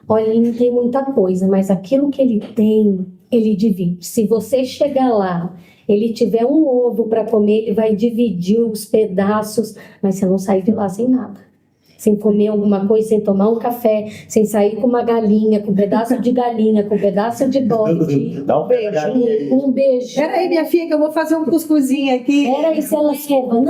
olha, ele não tem muita coisa, mas aquilo que ele tem, ele divide. Se você chegar lá, ele tiver um ovo para comer, ele vai dividir os pedaços, mas você não sai de lá sem nada. Sem comer alguma coisa, sem tomar um café, sem sair com uma galinha, com um pedaço de galinha, com um pedaço de bode. Dá um beijo. Um beijo. Peraí, minha filha, que eu vou fazer um cuscuzinho aqui. Era isso, ela leva.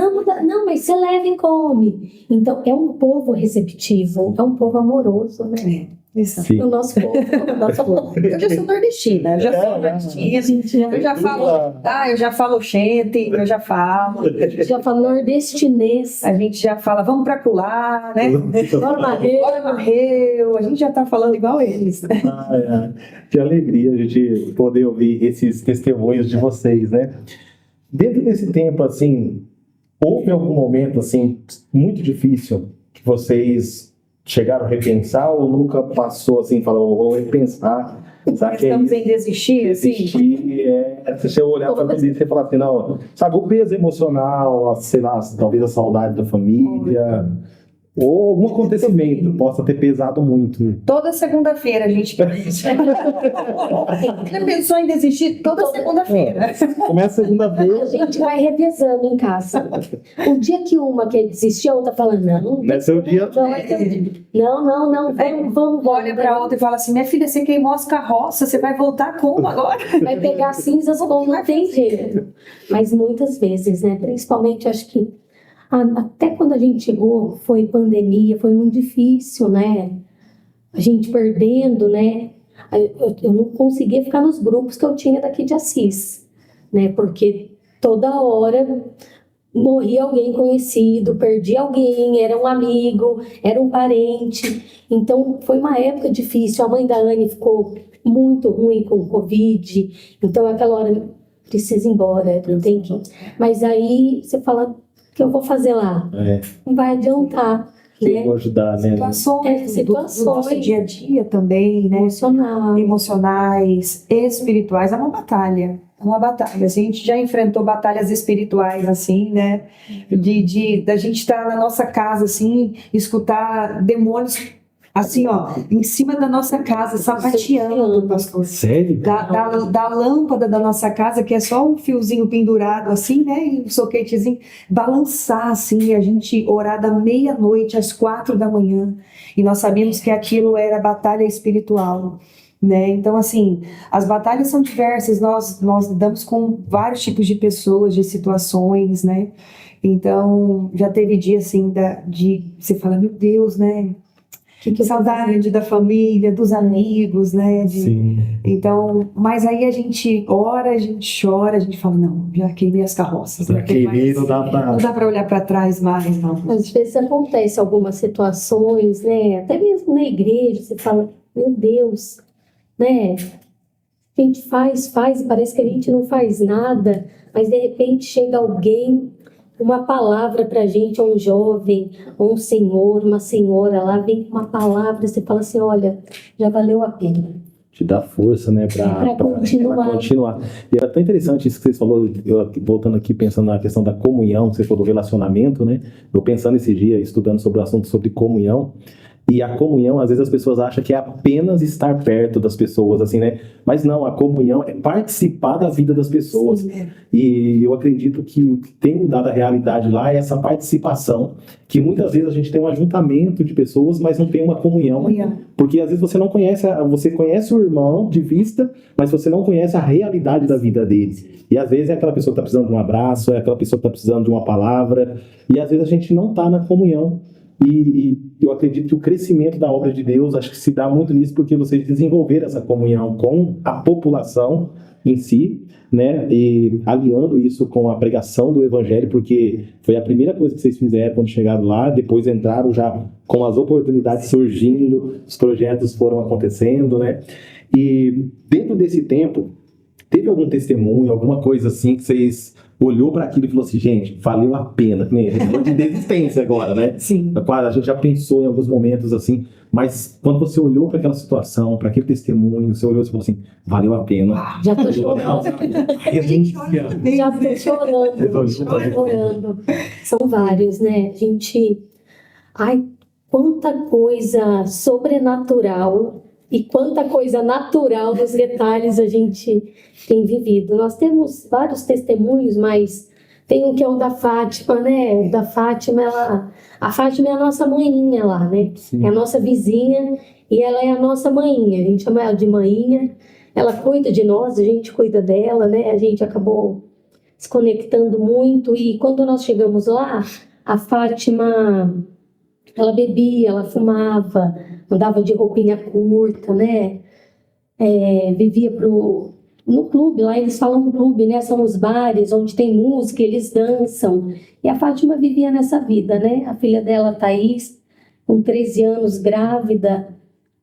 Não, mas você leva e come. Então, é um povo receptivo, é um povo amoroso, né? Isso. O nosso povo. Eu já sou nordestina, eu já falo oxente, eu já falo nordestinês. A gente já fala, vamos pra colar, né? Bora Marreu, a gente já tá falando igual eles. Que alegria a gente poder ouvir esses testemunhos de vocês, né? Dentro desse tempo, assim, houve algum momento, assim, muito difícil que vocês chegaram a repensar ou nunca passou assim, falou, vou repensar? Estamos em desistir, assim? Se você olhar para você e falar assim, não, sabe, o peso emocional, sei lá, talvez a saudade da família, ou algum acontecimento possa ter pesado muito. Toda segunda-feira a gente pensa. Você pensou em desistir toda segunda-feira? Começa segunda-feira. A gente vai revezando em casa. O dia que uma quer desistir, a outra fala, não. Não é seu dia. Não, vamos. Olha para a outra e fala assim, minha filha, você queimou as carroças, você vai voltar como agora? Vai pegar cinzas como não tem jeito. Mas muitas vezes, né? Principalmente, acho que até quando a gente chegou, foi pandemia, foi muito difícil, né? A gente perdendo, né? Eu não conseguia ficar nos grupos que eu tinha daqui de Assis, né? Porque toda hora morria alguém conhecido, perdia alguém, era um amigo, era um parente. Então, foi uma época difícil. A mãe da Anne ficou muito ruim com o Covid. Então, aquela hora, precisa ir embora, não tem que... Mas aí, você fala... que eu vou fazer lá? Não vai adiantar, né? Vou ajudar, né? Situações do nosso dia a dia também, né? Emocionais, espirituais, é uma batalha. A gente já enfrentou batalhas espirituais, assim, né? Da gente estar na nossa casa, assim, escutar demônios, assim, em cima da nossa casa, sapateando, pastor. Sério? Da lâmpada da nossa casa, que é só um fiozinho pendurado, assim, né? E um soquetezinho, balançar, assim, a gente orar da meia-noite às 4 da manhã. E nós sabíamos que aquilo era batalha espiritual, né? Então, assim, as batalhas são diversas, nós lidamos com vários tipos de pessoas, de situações, né? Então, já teve dia, assim, de você falar, meu Deus, né? Saudade da família, dos amigos, né? Sim. Então, mas aí a gente ora, a gente chora, a gente fala, não, já queimei as carroças. Já queimei, não dá pra... Não dá para olhar para trás mais, não. Às vezes acontece algumas situações, né? Até mesmo na igreja, você fala, meu Deus, né? A gente faz, parece que a gente não faz nada, mas de repente chega alguém, uma palavra pra gente, um jovem, um senhor, uma senhora lá, vem com uma palavra, você fala assim, olha, já valeu a pena. Te dá força, né, Pra continuar. pra continuar. E era tão interessante isso que você falou, eu voltando aqui pensando na questão da comunhão, que você falou do relacionamento, né? Eu pensando esse dia, estudando sobre o assunto sobre comunhão, e a comunhão, às vezes as pessoas acham que é apenas estar perto das pessoas, assim, né? Mas não, a comunhão é participar da vida das pessoas. Sim. E eu acredito que o que tem mudado a realidade lá é essa participação, que muitas vezes a gente tem um ajuntamento de pessoas, mas não tem uma comunhão. Porque às vezes você não conhece, você conhece o irmão de vista, mas você não conhece a realidade da vida dele. E às vezes é aquela pessoa que está precisando de um abraço, é aquela pessoa que está precisando de uma palavra, e às vezes a gente não está na comunhão. E eu acredito que o crescimento da obra de Deus, acho que se dá muito nisso, porque vocês desenvolveram essa comunhão com a população em si, né, e aliando isso com a pregação do evangelho, porque foi a primeira coisa que vocês fizeram quando chegaram lá, depois entraram já com as oportunidades surgindo, os projetos foram acontecendo, né, e dentro desse tempo, teve algum testemunho, alguma coisa assim que vocês olhou para aquilo e falou assim, gente, valeu a pena, né? De desistência agora, né? Sim. Claro, a gente já pensou em alguns momentos assim, mas quando você olhou para aquela situação, para aquele testemunho, você olhou e falou assim, valeu a pena. Já tô chorando. Já tô chorando. São vários, né? A gente... Ai, quanta coisa sobrenatural e quanta coisa natural dos detalhes a gente tem vivido. Nós temos vários testemunhos, mas tem um que é o da Fátima, né? O da Fátima, a Fátima é a nossa maninha lá, né? Sim. É a nossa vizinha e ela é a nossa maninha. A gente chama ela de maninha. Ela cuida de nós, a gente cuida dela, né? A gente acabou se conectando muito e quando nós chegamos lá, a Fátima, ela bebia, ela fumava, andava de roupinha curta, né? Vivia no clube, lá eles falam clube, né? São os bares onde tem música, eles dançam. E a Fátima vivia nessa vida, né? A filha dela, Thaís, com 13 anos, grávida.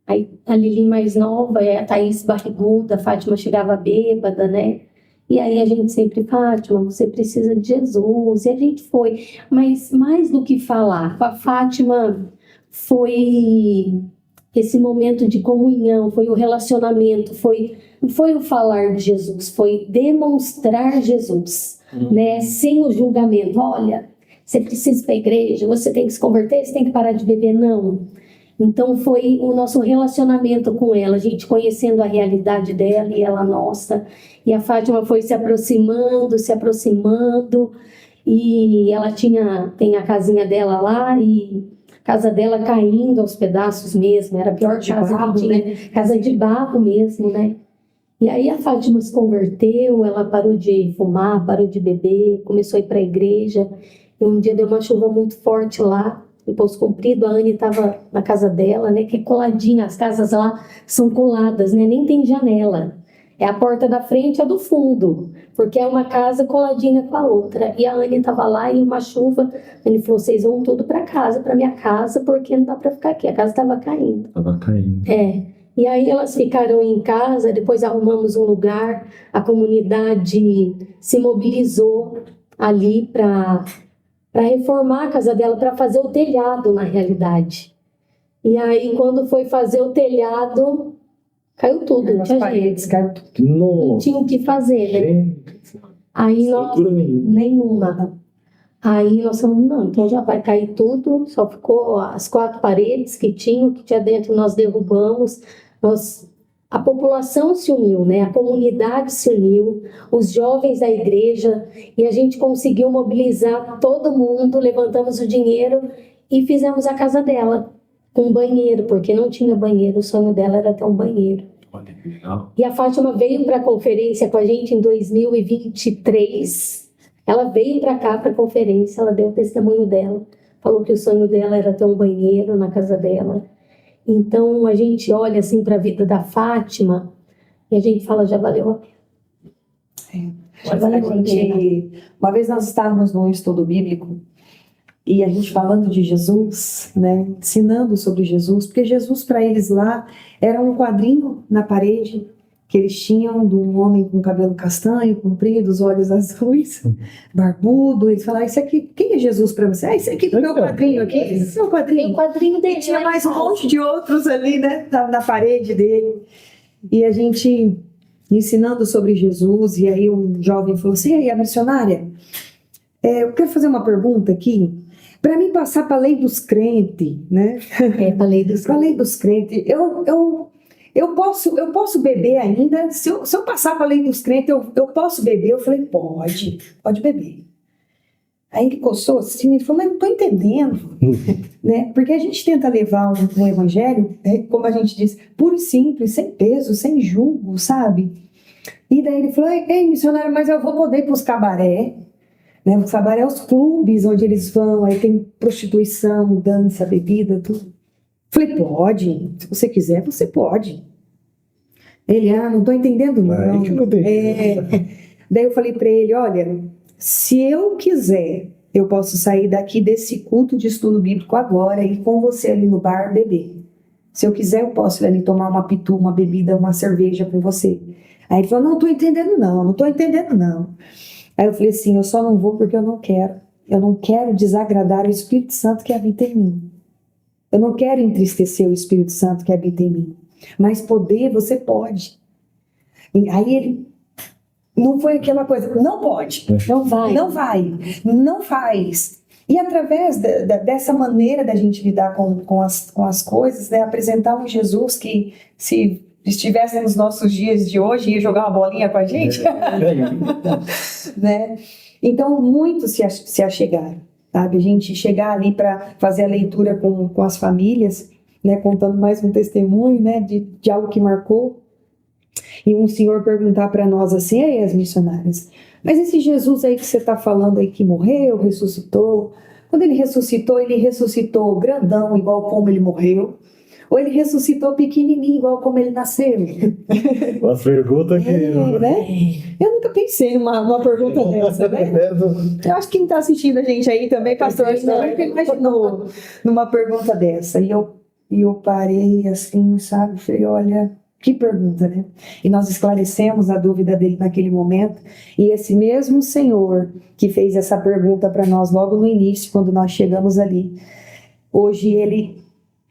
Aí a Lili mais nova, a Thaís barriguda, a Fátima chegava bêbada, né? E aí a gente sempre, Fátima, você precisa de Jesus. E a gente foi. Mas mais do que falar, com a Fátima foi esse momento de comunhão, foi o relacionamento, não foi o falar de Jesus, foi demonstrar Jesus, né? Sem o julgamento. Olha, você precisa ir para a igreja, você tem que se converter, você tem que parar de beber, não. Então foi o nosso relacionamento com ela, a gente conhecendo a realidade dela e ela nossa. E a Fátima foi se aproximando, e ela tem a casinha dela lá e a casa dela caindo aos pedaços mesmo, era a pior casa que tinha, né? Casa de barro mesmo, né? E aí a Fátima se converteu, ela parou de fumar, parou de beber, começou a ir para a igreja. E um dia deu uma chuva muito forte lá, em Poço Comprido, a Anne estava na casa dela, né? Que é coladinha, as casas lá são coladas, né? Nem tem janela. É a porta da frente e a do fundo, porque é uma casa coladinha com a outra. E a Anne estava lá e uma chuva, ele falou, vocês vão tudo para casa, para minha casa, porque não dá para ficar aqui, a casa estava caindo. Estava caindo. E aí elas ficaram em casa, depois arrumamos um lugar, a comunidade se mobilizou ali para reformar a casa dela, para fazer o telhado na realidade. E aí quando foi fazer o telhado, caiu tudo, não tinha jeito. Não tinha o que fazer, né? Aí nós, nenhuma. Aí nós falamos, não, então já vai cair tudo, só ficou as 4 paredes que tinha dentro, nós derrubamos, a população se uniu, né? A comunidade se uniu, os jovens da igreja, e a gente conseguiu mobilizar todo mundo, levantamos o dinheiro e fizemos a casa dela com banheiro, porque não tinha banheiro, o sonho dela era ter um banheiro. Olha, legal. E a Fátima veio para a conferência com a gente em 2023. Ela veio para cá para a conferência, ela deu o testemunho dela, falou que o sonho dela era ter um banheiro na casa dela. Então a gente olha assim para a vida da Fátima e a gente fala, já valeu a pena. Já valeu a pena. Uma vez nós estávamos num estudo bíblico e a gente falando de Jesus, né, ensinando sobre Jesus, porque Jesus para eles lá era um quadrinho na parede que eles tinham de um homem com cabelo castanho, comprido, os olhos azuis, barbudo. Eles falaram, isso aqui, quem é Jesus para você? Ah, isso aqui do meu quadrinho aqui, esse é o quadrinho. O quadrinho dele. E tinha mais um monte de outros ali, né, na parede dele. E a gente ensinando sobre Jesus, e aí um jovem falou assim, e aí, a missionária, eu quero fazer uma pergunta aqui, para mim passar para a lei dos crentes, né? Para a lei dos Para a lei dos crentes, eu posso beber ainda? Se eu passar para a lei dos crentes, eu posso beber? Eu falei, pode beber. Aí ele coçou assim, ele falou, mas não estou entendendo, né? Porque a gente tenta levar um evangelho, como a gente diz, puro e simples, sem peso, sem julgo, sabe? E daí ele falou, ei, missionário, mas eu vou poder ir para os cabaré, né? Os cabaré, os clubes onde eles vão, aí tem prostituição, dança, bebida, tudo. Falei, pode, se você quiser, você pode. Ele, não estou entendendo não. Daí eu falei para ele, olha, se eu quiser, eu posso sair daqui desse culto de estudo bíblico agora e ir com você ali no bar beber. Se eu quiser, eu posso ir ali tomar uma pitu, uma bebida, uma cerveja com você. Aí ele falou, não estou entendendo não. Aí eu falei assim, eu só não vou porque eu não quero. Eu não quero desagradar o Espírito Santo que habita em mim. Eu não quero entristecer o Espírito Santo que habita em mim. Mas poder, você pode. E aí ele, não foi aquela coisa, não pode, não faz. E através dessa maneira da gente lidar com as coisas, né, apresentar um Jesus que, se estivesse nos nossos dias de hoje, ia jogar uma bolinha com a gente. Né? Então, muitos se achegaram. Sabe? A gente chegar ali para fazer a leitura com as famílias, né, contando mais um testemunho, né, de algo que marcou, e um senhor perguntar para nós assim, aí as missionárias, mas esse Jesus aí que você está falando aí que morreu, ressuscitou, quando ele ressuscitou grandão igual como ele morreu, ou ele ressuscitou pequenininho igual como ele nasceu? Uma pergunta que... né? Eu nunca pensei numa pergunta dessa, né? Eu acho que quem está assistindo a gente aí também, pastor, nunca imaginou numa pergunta dessa. E eu parei assim, sabe? Falei, olha, que pergunta, né? E nós esclarecemos a dúvida dele naquele momento. E esse mesmo senhor que fez essa pergunta para nós logo no início, quando nós chegamos ali, hoje ele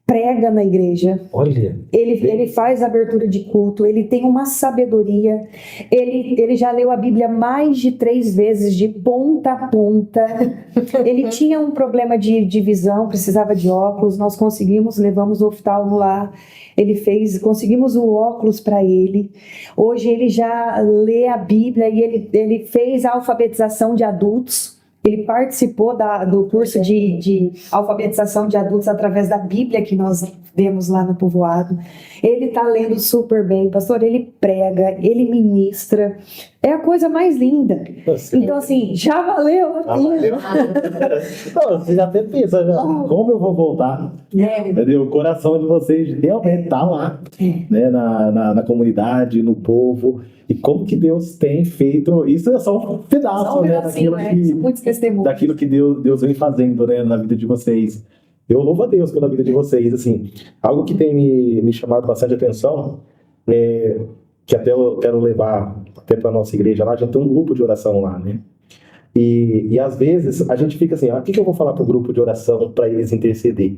prega na igreja. Olha. Ele faz abertura de culto, ele tem uma sabedoria, ele já leu a Bíblia mais de 3 vezes, de ponta a ponta. Ele tinha um problema de visão, precisava de óculos, nós levamos o oftalmo lá, conseguimos o óculos para ele. Hoje ele já lê a Bíblia e ele fez a alfabetização de adultos. Ele participou do curso de alfabetização de adultos através da Bíblia que nós vemos lá no povoado. Ele está lendo super bem, pastor, ele prega, ele ministra. É a coisa mais linda. Então, assim, já valeu a pena. Você já até pensa, como eu vou voltar? Entendeu? O coração de vocês realmente está lá, né? na comunidade, no povo. E como que Deus tem feito... Isso é só um pedaço, né? Daquilo que Deus vem fazendo, né, na vida de vocês. Eu louvo a Deus pela vida de vocês. Assim, algo que tem me chamado bastante atenção, que até eu quero levar até para a nossa igreja lá, a gente tem um grupo de oração lá, né? E às vezes a gente fica assim, o que eu vou falar para o grupo de oração para eles interceder,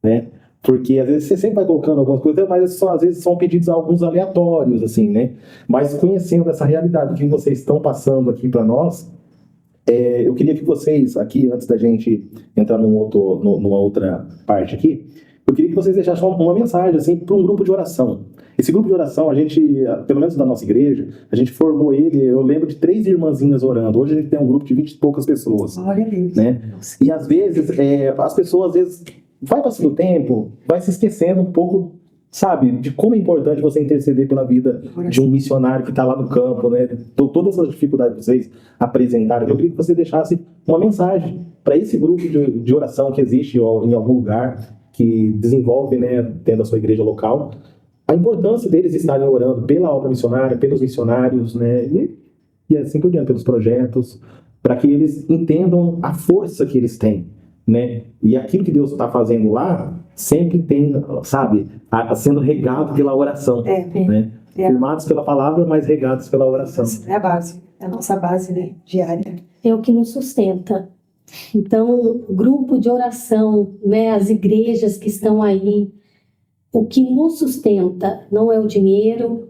né? Porque às vezes você sempre vai colocando algumas coisas, mas às vezes são pedidos alguns aleatórios, assim, né? Mas conhecendo essa realidade que vocês estão passando aqui para nós, eu queria que vocês, aqui, antes da gente entrar numa outra parte aqui, eu queria que vocês deixassem uma mensagem, assim, para um grupo de oração. Esse grupo de oração, a gente, pelo menos da nossa igreja, a gente formou ele, eu lembro de 3 irmãzinhas orando. Hoje a gente tem um grupo de 20 e poucas pessoas. Olha isso. Né? E às vezes, as pessoas, às vezes, vai passando o tempo, vai se esquecendo um pouco, sabe, de como é importante você interceder pela vida de um missionário que está lá no campo, né? Todas as dificuldades que vocês apresentaram, eu queria que você deixasse uma mensagem para esse grupo de oração que existe em algum lugar, que desenvolve, né, dentro da sua igreja local, a importância deles estarem orando pela obra missionária, pelos missionários, né, e assim por diante, pelos projetos, para que eles entendam a força que eles têm, né, e aquilo que Deus está fazendo lá sempre tem, sabe, sendo regado pela oração, né, firmados pela palavra, mas regados pela oração. É a base, é a nossa base, né, diária. É o que nos sustenta. Então, grupo de oração, né, as igrejas que estão aí, o que nos sustenta não é o dinheiro,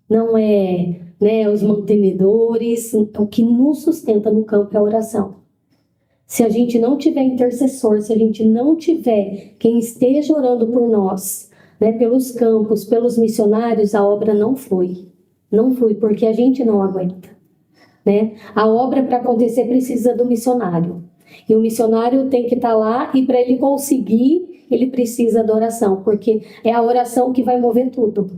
não é, né, os mantenedores, o que nos sustenta no campo é a oração. Se a gente não tiver intercessor, se a gente não tiver quem esteja orando por nós, né, pelos campos, pelos missionários, a obra não flui. Não flui, porque a gente não aguenta, né? A obra, para acontecer, precisa do missionário. E o missionário tem que estar lá, e para ele conseguir, ele precisa da oração, porque é a oração que vai mover tudo.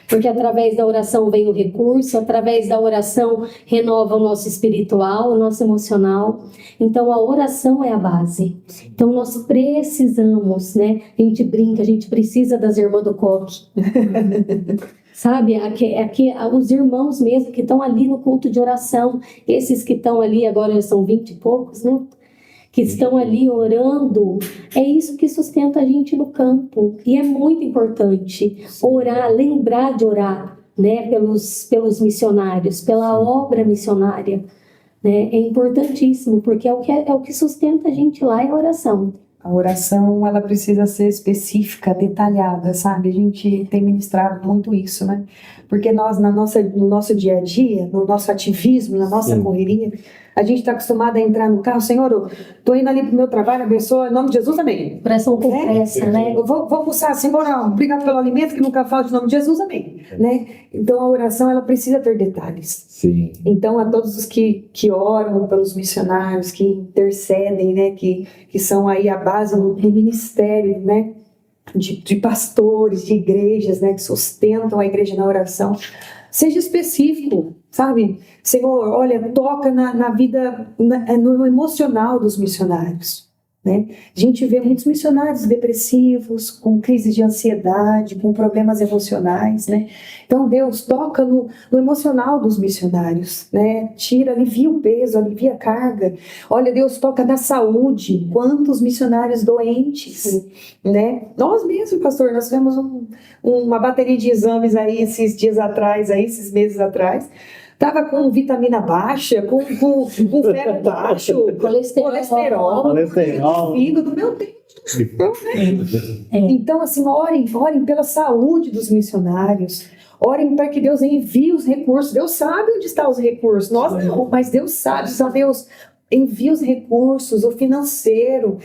Porque através da oração vem o recurso, através da oração renova o nosso espiritual, o nosso emocional. Então a oração é a base. Então nós precisamos, né? A gente brinca, a gente precisa das irmãs do coque. Sabe, aqui, os irmãos mesmo que estão ali no culto de oração, esses que estão ali, agora são 20 e poucos, né? Que estão ali orando, é isso que sustenta a gente no campo. E é muito importante orar, lembrar de orar, né, pelos missionários, pela obra missionária, né? É importantíssimo, porque é o que sustenta a gente lá, é a oração. A oração, ela precisa ser específica, detalhada, sabe? A gente tem ministrado muito isso, né? Porque nós, no nosso dia a dia, no nosso ativismo, na nossa correria, a gente está acostumado a entrar no carro, Senhor, eu tô indo ali pro meu trabalho, abençoa, em nome de Jesus, amém. Pressão com pressa, né? Eu vou almoçar, Senhor, obrigado pelo alimento, que nunca falta, em nome de Jesus, amém. Né? Então a oração, ela precisa ter detalhes. Sim. Então a todos os que oram pelos missionários, que intercedem, né, que são aí a base do ministério, né, de pastores, de igrejas, né, que sustentam a igreja na oração, seja específico, sabe? Senhor, olha, toca na vida, no emocional dos missionários, né? A gente vê muitos missionários depressivos, com crises de ansiedade, com problemas emocionais, né? Então Deus toca no emocional dos missionários, né? Alivia o peso, alivia a carga. Olha, Deus toca na saúde. Quantos missionários doentes, né? Nós mesmos, pastor, nós tivemos uma bateria de exames aí esses dias atrás, esses meses atrás. Tava com vitamina baixa, com ferro baixo, colesterol, fígado, meu Deus. Então, assim, orem pela saúde dos missionários. Orem para que Deus envie os recursos. Deus sabe onde estão os recursos. Nós não, mas Deus sabe. Só Deus envia os recursos, o financeiro,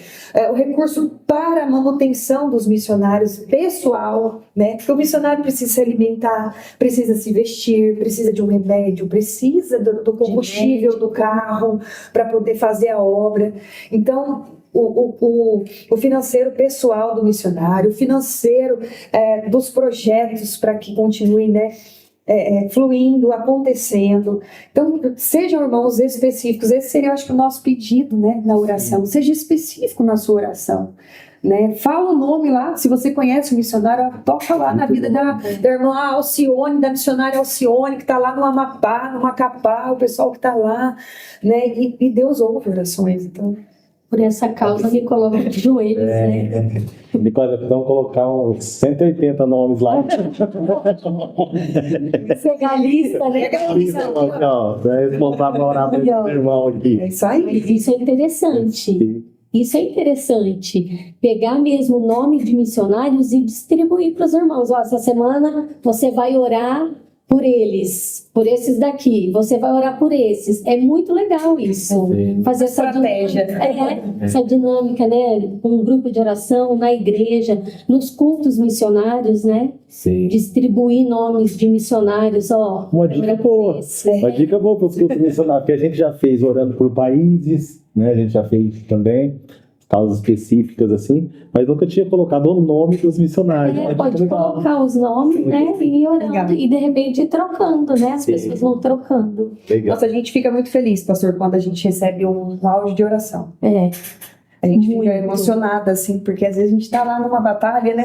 o recurso para a manutenção dos missionários, pessoal, né? Porque o missionário precisa se alimentar, precisa se vestir, precisa de um remédio, precisa do combustível do carro para poder fazer a obra. Então, o financeiro pessoal do missionário, o financeiro dos projetos para que continuem, né, fluindo, acontecendo. Então, sejam irmãos específicos. Esse seria, acho que, o nosso pedido, né, na oração. Seja específico na sua oração, né? Fala o nome lá, se você conhece o missionário, toca lá na vida da irmã Alcione, da missionária Alcione, que está lá no Amapá, no Macapá, o pessoal que está lá, né? E Deus ouve orações, então... Por essa causa, me coloco de joelhos, né? Então, colocar uns 180 nomes lá. Pegar a lista, né? É responsável por orar pelo meu irmão aqui. É isso aí. Mas isso é interessante. Isso é interessante. Pegar mesmo o nome de missionários e distribuir para os irmãos. Ó, essa semana você vai orar por eles, por esses daqui. Você vai orar por esses. É muito legal isso. Sim. Fazer essa estratégia. essa dinâmica, né? Um grupo de oração na igreja, nos cultos missionários, né? Sim. Distribuir nomes de missionários, ó. Uma dica boa. Uma dica boa para os cultos missionários, porque a gente já fez orando por países, né? A gente já fez também causas específicas assim, mas nunca tinha colocado o nome dos missionários. Pode colocar os nomes, né? E orando, Legal. e de repente ir trocando, né? As pessoas vão trocando. Legal. Nossa, a gente fica muito feliz, pastor, quando a gente recebe um áudio de oração. A gente fica Muito. emocionada, assim, porque às vezes a gente está lá numa batalha, né?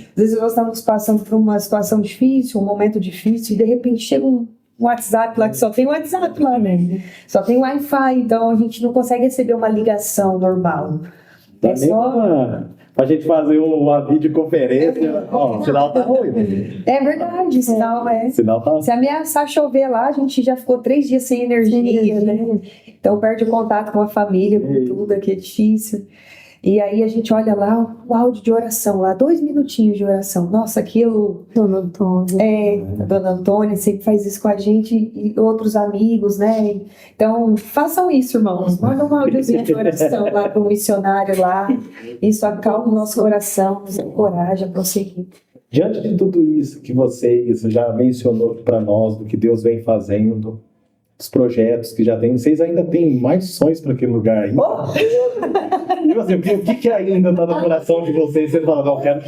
Às vezes nós estamos passando por uma situação difícil, um momento difícil, e de repente chega um WhatsApp lá, que só tem WhatsApp lá, né? Só tem Wi-Fi, então a gente não consegue receber uma ligação normal. Dá É nem só... pra gente fazer uma videoconferência. Ó, o sinal tá ruim. É verdade, o sinal O é... sinal tá. Se ameaçar chover lá, a gente já ficou 3 dias sem energia, né? Então perde o contato com a família, com tudo, que é difícil. E aí a gente olha lá o áudio de oração, lá 2 minutinhos de oração. Nossa, aquilo... Dona Antônia. A dona Antônia sempre faz isso com a gente e outros amigos, né? Então, façam isso, irmãos. Manda um áudiozinho de oração lá para o missionário lá. Isso acalma o nosso coração, nos encoraja a prosseguir. Diante de tudo isso que vocês já mencionou para nós, do que Deus vem fazendo, os projetos que já tem, vocês ainda têm mais sonhos para aquele lugar ainda? Tipo assim, o que ainda está no coração de vocês? Vocês falam, não, quero.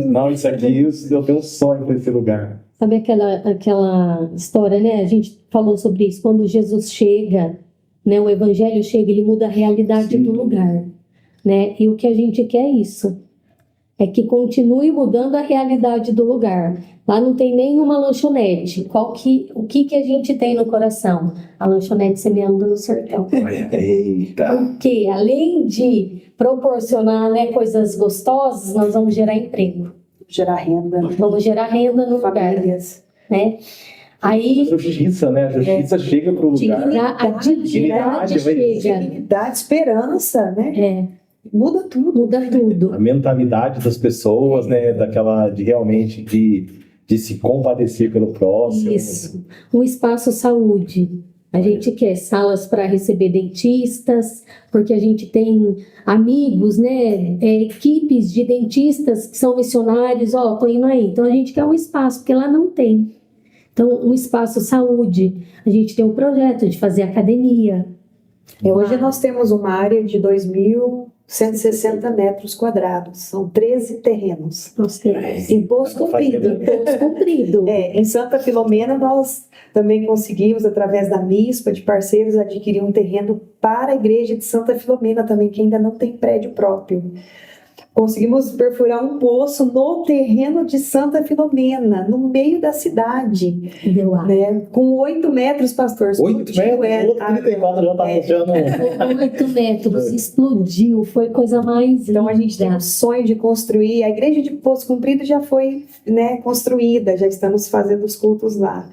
Não, isso aqui, eu tenho um sonho para esse lugar. Sabe aquela história, né? A gente falou sobre isso. Quando Jesus chega, né? O evangelho chega, ele muda a realidade do lugar, né? E o que a gente quer é isso. É que continue mudando a realidade do lugar. Lá não tem nenhuma lanchonete. O que a gente tem no coração? A lanchonete Semeando no Sertão. Eita! Porque além de proporcionar, né, coisas gostosas, nós vamos gerar emprego. Gerar renda. Vamos gerar renda no lugar, Famílias. né? Aí Justiça, né? A justiça chega para o lugar. a dignidade chega. Dignidade, esperança, né? É, Muda tudo. muda tudo. A mentalidade das pessoas, né? Daquela de realmente de se compadecer pelo próximo. Isso. Um espaço saúde. A gente quer salas para receber dentistas, porque a gente tem amigos, né? Equipes de dentistas que são missionários. Ó, tô indo aí. Então a gente quer um espaço, porque lá não tem. Então, um espaço saúde. A gente tem um projeto de fazer academia. Hoje nós temos uma área de 2.160 metros quadrados. São 13 terrenos. Nós temos. Em Poço Comprido. Poço comprido. Em Santa Filomena, nós também conseguimos, através da MISPA, de parceiros, adquirir um terreno para a igreja de Santa Filomena também, que ainda não tem prédio próprio. Conseguimos perfurar um poço no terreno de Santa Filomena, no meio da cidade, Deu ar. né? Com 8 metros, pastor. 8 Explodiu, metros? O outro 34 já tá puxando. 8 metros, explodiu, foi coisa mais Então a gente tem linda. um sonho de construir. A igreja de Poço Comprido já foi, né, construída, já estamos fazendo os cultos lá.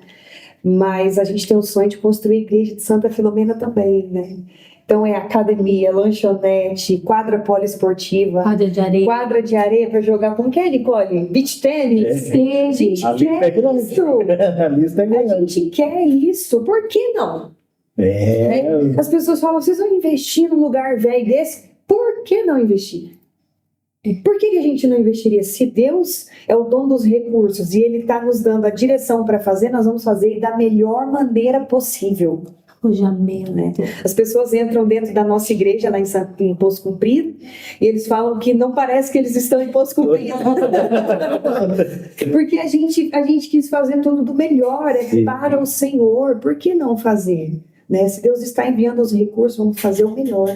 Mas a gente tem o sonho de construir a igreja de Santa Filomena também, né? Então é academia, lanchonete, quadra poliesportiva, quadra de areia para jogar. Como que é, Nicole? Beach tênis? Sede. A lista é grande. Isso. A lista é A grande. gente quer isso. Por que não? As pessoas falam, vocês vão investir num lugar velho desse? Por que não investir? Por que a gente não investiria? Se Deus é o dono dos recursos e Ele está nos dando a direção para fazer, nós vamos fazer da melhor maneira possível. Né? As pessoas entram dentro da nossa igreja lá em Poço Comprido e eles falam que não parece que eles estão em Poço Comprido. Porque a gente quis fazer tudo do melhor, para o Senhor. Por que não fazer? Né? Se Deus está enviando os recursos, vamos fazer o melhor.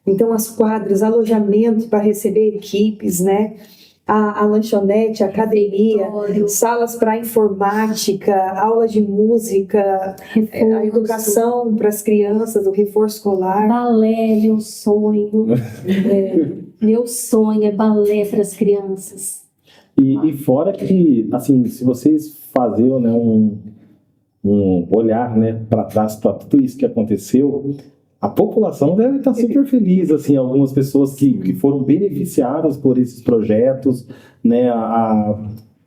Então, as quadras, alojamento para receber equipes, né? A lanchonete, a academia, salas para informática, aulas de música, a educação para as crianças, o reforço escolar. Balé, meu sonho. Meu sonho é balé para as crianças. E fora que, assim, se vocês fazerem, né, um olhar, né, para trás para tudo isso que aconteceu, a população deve estar super feliz, assim, algumas pessoas que foram beneficiadas por esses projetos, né,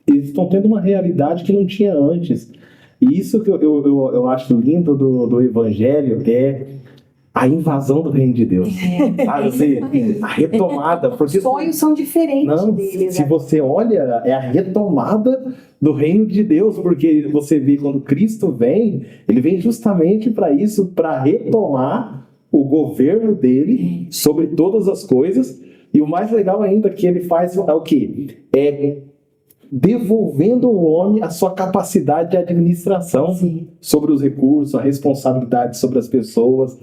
eles estão tendo uma realidade que não tinha antes. E isso que eu acho lindo do Evangelho é a invasão do reino de Deus. Sabe, assim, a retomada. Porque os sonhos são diferentes deles. Se você olha, é a retomada do reino de Deus, porque você vê quando Cristo vem, ele vem justamente para isso, para retomar o governo dele sobre todas as coisas. E o mais legal ainda que ele faz é o quê? É devolvendo ao homem a sua capacidade de administração sobre os recursos, a responsabilidade sobre as pessoas.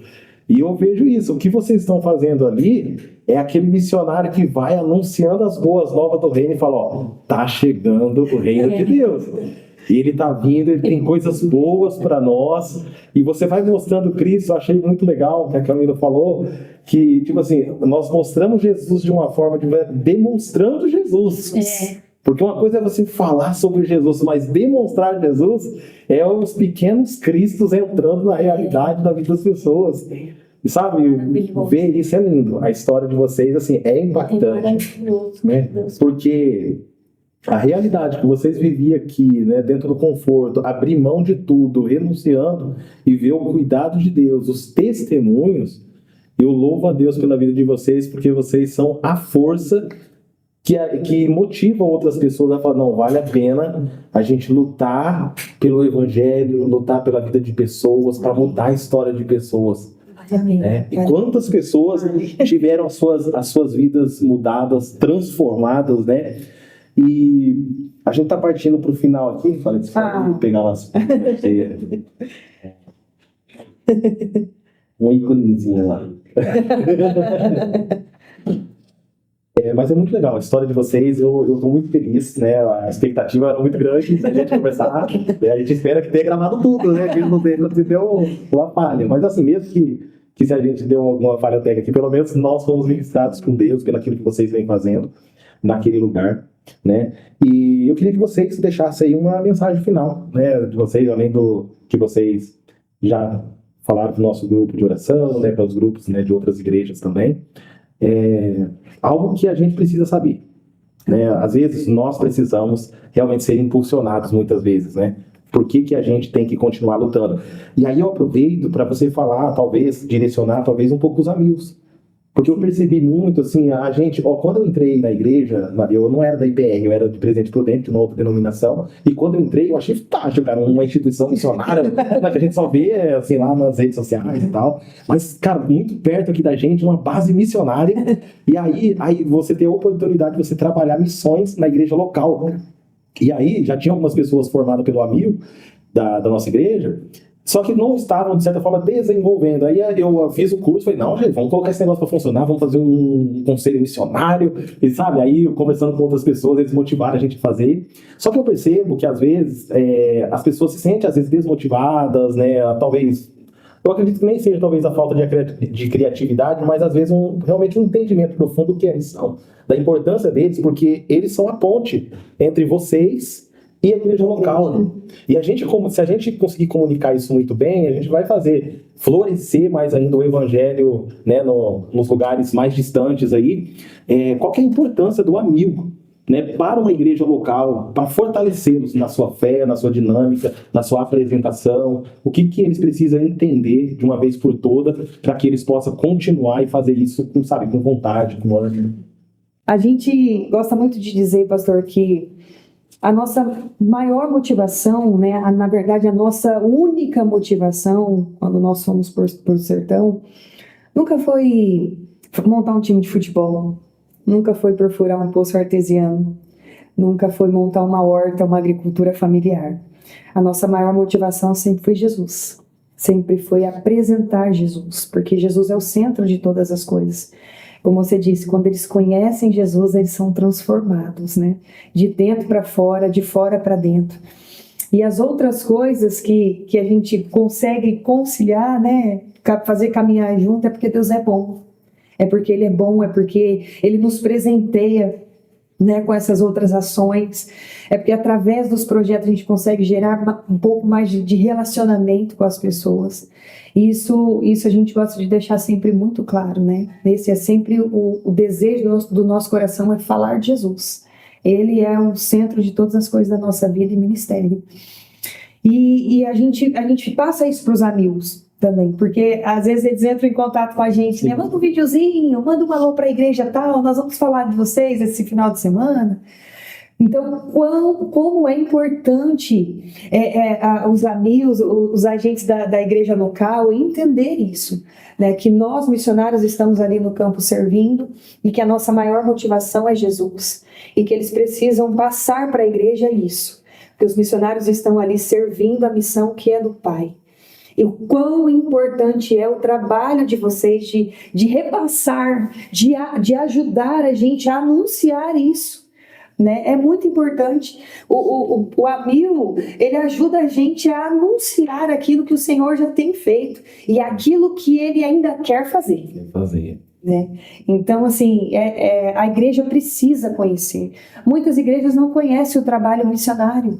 E eu vejo isso. O que vocês estão fazendo ali é aquele missionário que vai anunciando as boas novas do reino e fala, ó, tá chegando o reino de Deus. E ele tá vindo, ele tem coisas boas para nós. E você vai mostrando Cristo. Eu achei muito legal o que a Camila falou, que, tipo assim, nós mostramos Jesus de uma forma, demonstrando Jesus. Porque uma coisa é você falar sobre Jesus, mas demonstrar Jesus é os pequenos cristos entrando na realidade da vida das pessoas. E sabe, ver isso é lindo. A história de vocês, assim, é impactante. Né? Porque a realidade que vocês viviam aqui, né, dentro do conforto, abrir mão de tudo, renunciando, e ver o cuidado de Deus, os testemunhos, eu louvo a Deus pela vida de vocês, porque vocês são a força que motiva outras pessoas a falar, não, vale a pena a gente lutar pelo evangelho, lutar pela vida de pessoas, para mudar a história de pessoas. E quantas pessoas tiveram as suas vidas mudadas, transformadas, né? E a gente está partindo para o final aqui, falei, vou pegar umas um íconezinho lá. Mas é muito legal a história de vocês, eu estou muito feliz, né? A expectativa era muito grande da gente conversar, né? A gente espera que tenha gravado tudo, né? Que não deu uma falha, mas assim, mesmo que se a gente deu alguma falha técnica aqui, pelo menos nós fomos ministrados com Deus pelo aquilo que vocês vêm fazendo naquele lugar, né? E eu queria que vocês deixassem aí uma mensagem final, né? De vocês, além do que vocês já falaram para o nosso grupo de oração, né? Para os grupos, né, de outras igrejas também. Algo que a gente precisa saber, né? Às vezes nós precisamos realmente ser impulsionados muitas vezes, né? Por que a gente tem que continuar lutando? E aí eu aproveito para você falar, talvez, direcionar talvez um pouco os amigos. Porque eu percebi muito, assim, a gente... quando eu entrei na igreja, eu não era da IPR, eu era de Presidente Prudente, uma outra denominação, e quando eu entrei, eu achei fantástico, cara, uma instituição missionária, que a gente só vê, assim, lá nas redes sociais e tal, mas, cara, muito perto aqui da gente, uma base missionária, e aí você tem a oportunidade de você trabalhar missões na igreja local. E aí, já tinha algumas pessoas formadas pelo amigo da nossa igreja, só que não estavam, de certa forma, desenvolvendo. Aí eu fiz o curso, falei, não, gente, vamos colocar esse negócio para funcionar, vamos fazer um conselho missionário, e sabe, aí eu conversando com outras pessoas, eles motivaram a gente a fazer. Só que eu percebo que, às vezes, as pessoas se sentem, às vezes, desmotivadas, né, talvez... Eu acredito que nem seja, talvez, a falta de criatividade, mas, às vezes, realmente um entendimento profundo do que é a missão, da importância deles, porque eles são a ponte entre vocês e a igreja local. E se a gente conseguir comunicar isso muito bem, a gente vai fazer florescer mais ainda o evangelho, né, nos lugares mais distantes aí. Qual que é a importância do amigo, né, para uma igreja local, para fortalecê-los na sua fé, na sua dinâmica, na sua apresentação, o que eles precisam entender de uma vez por todas para que eles possam continuar e fazer isso com vontade, com ânimo. A gente gosta muito de dizer, pastor, que a nossa maior motivação, né, na verdade a nossa única motivação quando nós fomos por sertão, nunca foi montar um time de futebol, nunca foi perfurar um poço artesiano, nunca foi montar uma horta, uma agricultura familiar. A nossa maior motivação sempre foi Jesus, sempre foi apresentar Jesus, porque Jesus é o centro de todas as coisas. Como você disse, quando eles conhecem Jesus, eles são transformados, né? De dentro para fora, de fora para dentro. E as outras coisas que a gente consegue conciliar, né? Fazer caminhar junto, é porque Deus é bom. É porque Ele é bom, é porque Ele nos presenteia, né, com essas outras ações. É porque através dos projetos a gente consegue gerar um pouco mais de relacionamento com as pessoas. Isso a gente gosta de deixar sempre muito claro, né? Esse é sempre o desejo do nosso coração, é falar de Jesus. Ele é o centro de todas as coisas da nossa vida e ministério. E a gente passa isso para os amigos também, porque às vezes eles entram em contato com a gente, né? Manda um videozinho, manda um alô para a igreja tal, nós vamos falar de vocês esse final de semana. Então, como é importante os amigos, os agentes da igreja local entender isso, né? Que nós, missionários, estamos ali no campo servindo e que a nossa maior motivação é Jesus e que eles precisam passar para a igreja isso, que os missionários estão ali servindo a missão que é do Pai. o quão importante é o trabalho de vocês de repassar, de ajudar a gente a anunciar isso. Né? É muito importante. O Amil, ele ajuda a gente a anunciar aquilo que o Senhor já tem feito e aquilo que ele ainda quer fazer. Né? Então, assim, a igreja precisa conhecer. Muitas igrejas não conhecem o trabalho missionário.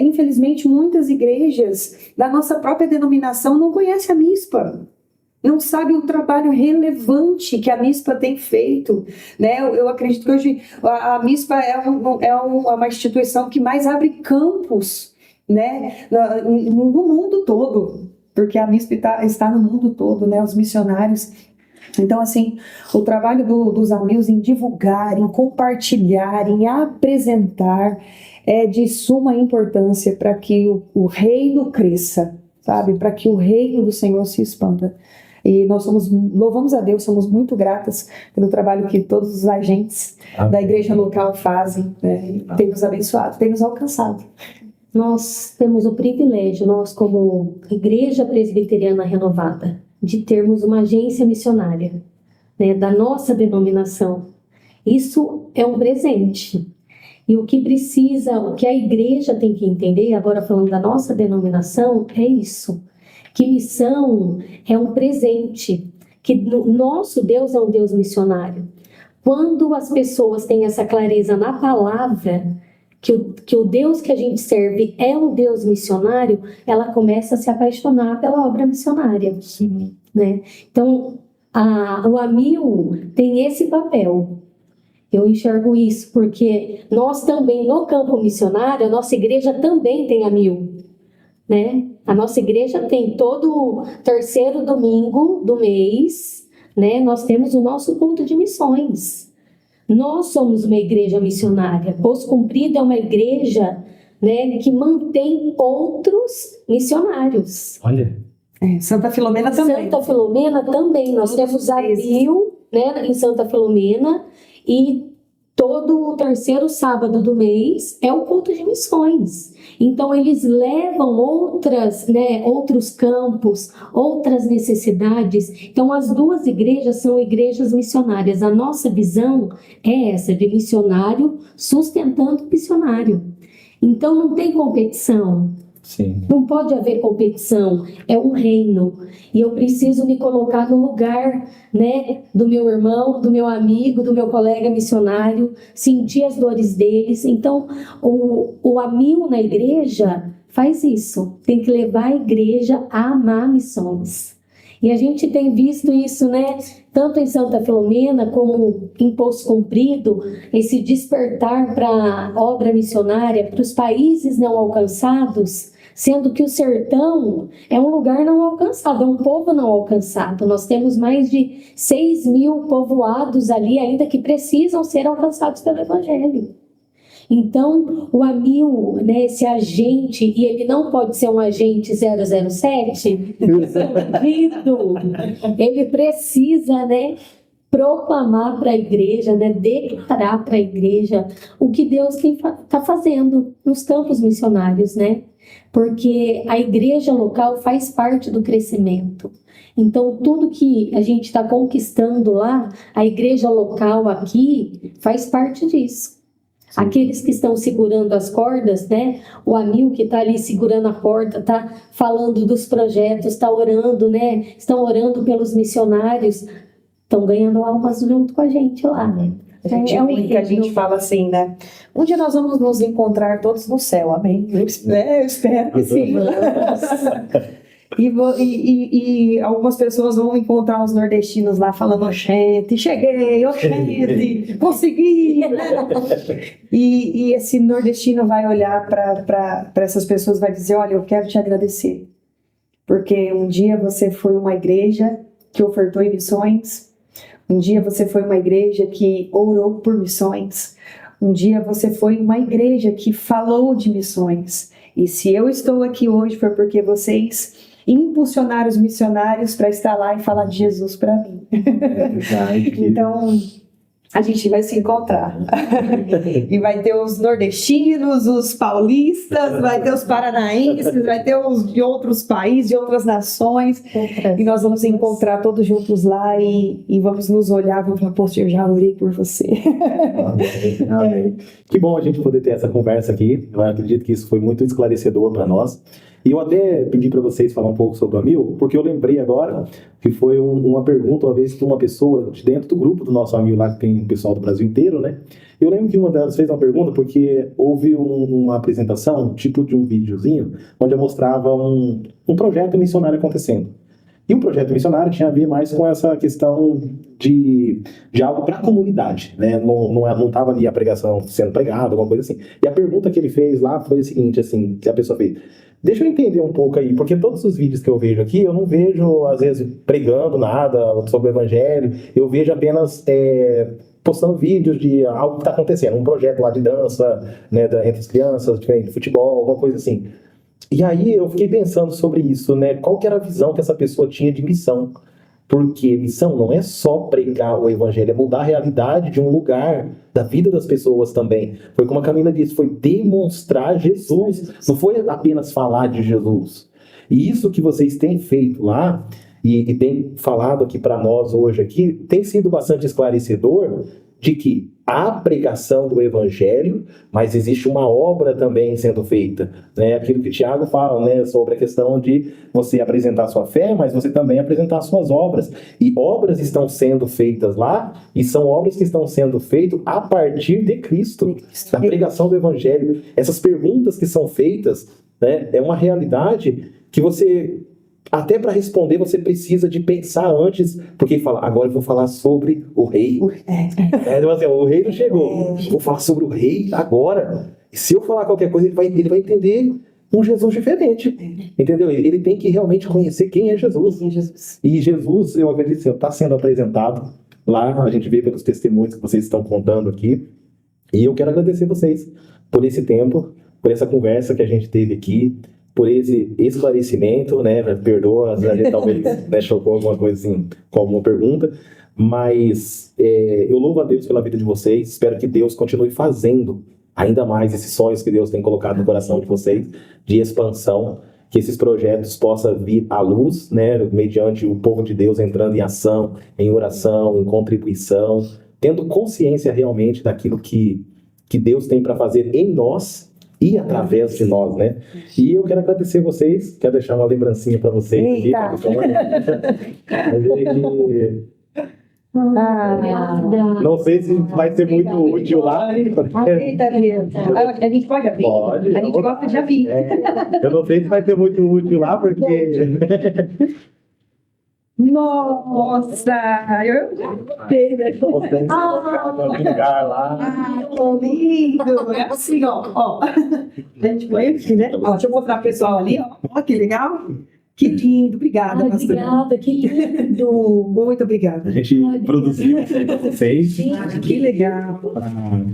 Infelizmente, muitas igrejas da nossa própria denominação não conhecem a MISPA. Não sabe o trabalho relevante que a MISPA tem feito. Né? Eu acredito que hoje a MISPA é uma instituição que mais abre campos, né? No mundo todo, porque a MISPA está no mundo todo, né? Os missionários. Então, assim, o trabalho dos amigos em divulgar, em compartilhar, em apresentar é de suma importância para que o reino cresça, sabe? Para que o reino do Senhor se expanda. E nós louvamos a Deus, somos muito gratas pelo trabalho que todos os agentes da igreja local fazem, né? Tem nos abençoado, tem nos alcançado. Nós temos o privilégio, nós como Igreja Presbiteriana Renovada, de termos uma agência missionária, né, da nossa denominação. Isso é um presente. E o que precisa, o que a igreja tem que entender, agora falando da nossa denominação, é isso. Que missão é um presente, que o nosso Deus é um Deus missionário. Quando as pessoas têm essa clareza na palavra, que o Deus que a gente serve é um Deus missionário, ela começa a se apaixonar pela obra missionária. Sim. Né? Então, o Amil tem esse papel. Eu enxergo isso, porque nós também, no campo missionário, a nossa igreja também tem Amil. Né? A nossa igreja tem todo terceiro domingo do mês, né? Nós temos o nosso culto de missões. Nós somos uma igreja missionária. Poço Comprido é uma igreja, né, que mantém outros missionários. Olha. Santa Filomena também. Santa Filomena também. Nós temos a Rio, né, em Santa Filomena, e todo o terceiro sábado do mês é o culto de missões. Então, eles levam outros campos, outras necessidades. Então, as duas igrejas são igrejas missionárias. A nossa visão é essa, de missionário sustentando missionário. Então, não tem competição. Sim. Não pode haver competição, é um reino. E eu preciso me colocar no lugar, né, do meu irmão, do meu amigo, do meu colega missionário, sentir as dores deles. Então, o Amil na igreja faz isso, tem que levar a igreja a amar missões. E a gente tem visto isso, né, tanto em Santa Filomena como em Poço Comprido, esse despertar para a obra missionária, para os países não alcançados, sendo que o sertão é um lugar não alcançado, é um povo não alcançado. Nós temos mais de 6.000 povoados ali ainda que precisam ser alcançados pelo Evangelho. Então, o Amil, né, esse agente, e ele não pode ser um agente 007, ele precisa, né, proclamar para a igreja, né, declarar para a igreja o que Deus está fazendo nos campos missionários, né? Porque a igreja local faz parte do crescimento. Então, tudo que a gente está conquistando lá, a igreja local aqui faz parte disso. Aqueles que estão segurando as cordas, né? O Amil que está ali segurando a corda, está falando dos projetos, está orando, né? Estão orando pelos missionários, estão ganhando almas junto com a gente lá, né? A gente fala assim, né? Um dia nós vamos nos encontrar todos no céu, amém? Eu espero que sim. E algumas pessoas vão encontrar os nordestinos lá falando oxente, cheguei, oxente, consegui, né? E esse nordestino vai olhar para essas pessoas e vai dizer, olha, eu quero te agradecer, porque um dia você foi uma igreja que ofertou em missões, um dia você foi uma igreja que orou por missões, um dia você foi uma igreja que falou de missões, e se eu estou aqui hoje foi porque vocês impulsionar os missionários para estar lá e falar de Jesus para mim. É verdade. Então, A gente vai se encontrar. E vai ter os nordestinos, os paulistas, vai ter os paranaenses, vai ter os de outros países, de outras nações. E nós vamos encontrar todos juntos lá e vamos nos olhar e vamos falar, poxa, eu já orei por você. Amém. Amém. Que bom a gente poder ter essa conversa aqui. Eu acredito que isso foi muito esclarecedor para nós. E eu até pedi para vocês falar um pouco sobre o Amil, porque eu lembrei agora que foi uma pergunta uma vez que uma pessoa de dentro do grupo do nosso Amil lá, que tem o pessoal do Brasil inteiro, né? Eu lembro que uma delas fez uma pergunta porque houve uma apresentação, tipo de um videozinho, onde eu mostrava um projeto missionário acontecendo. E o projeto missionário tinha a ver mais com essa questão de algo para a comunidade, né? Não estava ali a pregação sendo pregada, alguma coisa assim. E a pergunta que ele fez lá foi o seguinte, assim, que a pessoa fez: deixa eu entender um pouco aí, porque todos os vídeos que eu vejo aqui, eu não vejo, às vezes, pregando nada sobre o evangelho, eu vejo apenas postando vídeos de algo que está acontecendo, um projeto lá de dança, né, entre as crianças, de futebol, alguma coisa assim. E aí eu fiquei pensando sobre isso, né? Qual que era a visão que essa pessoa tinha de missão? Porque missão não é só pregar o evangelho, é mudar a realidade de um lugar, da vida das pessoas também. Foi como a Camila disse, foi demonstrar Jesus, não foi apenas falar de Jesus. E isso que vocês têm feito lá, e têm falado aqui para nós hoje aqui, tem sido bastante esclarecedor de que há pregação do evangelho, mas existe uma obra também sendo feita, né? Aquilo que o Tiago fala, né, sobre a questão de você apresentar sua fé, mas você também apresentar suas obras. E obras estão sendo feitas lá, e são obras que estão sendo feitas a partir de Cristo, da pregação do evangelho. Essas perguntas que são feitas, né, é uma realidade que você... Até para responder, você precisa de pensar antes, porque fala, agora eu vou falar sobre o rei. Então, assim, o rei não chegou. Vou falar sobre o rei agora. E se eu falar qualquer coisa, ele vai entender um Jesus diferente. Entendeu? Ele tem que realmente conhecer quem é Jesus. E Jesus, eu acredito, está sendo apresentado lá, a gente vê pelos testemunhos que vocês estão contando aqui. E eu quero agradecer vocês por esse tempo, por essa conversa que a gente teve aqui, por esse esclarecimento, né? Perdoa, a gente talvez né, chocou alguma coisa assim, com alguma pergunta, mas eu louvo a Deus pela vida de vocês, espero que Deus continue fazendo ainda mais esses sonhos que Deus tem colocado no coração de vocês, de expansão, que esses projetos possam vir à luz, né? Mediante o povo de Deus entrando em ação, em oração, em contribuição, tendo consciência realmente daquilo que Deus tem para fazer em nós, e através de nós, né? E eu quero agradecer vocês, quero deixar uma lembrancinha para vocês aqui. Não sei se vai ser muito útil lá. A gente pode abrir? Pode. A gente gosta de abrir. Eu não sei se vai ser muito útil lá, porque... Nossa, eu já gostei, né? Lugar lá. Que lindo! É assim, ó. A gente põe aqui, né? Ó, deixa eu mostrar pro pessoal ali, ó. Ó, que legal. Que lindo, obrigada, pastor. Obrigada, que lindo. Muito obrigada. A gente produziu para vocês. Que legal.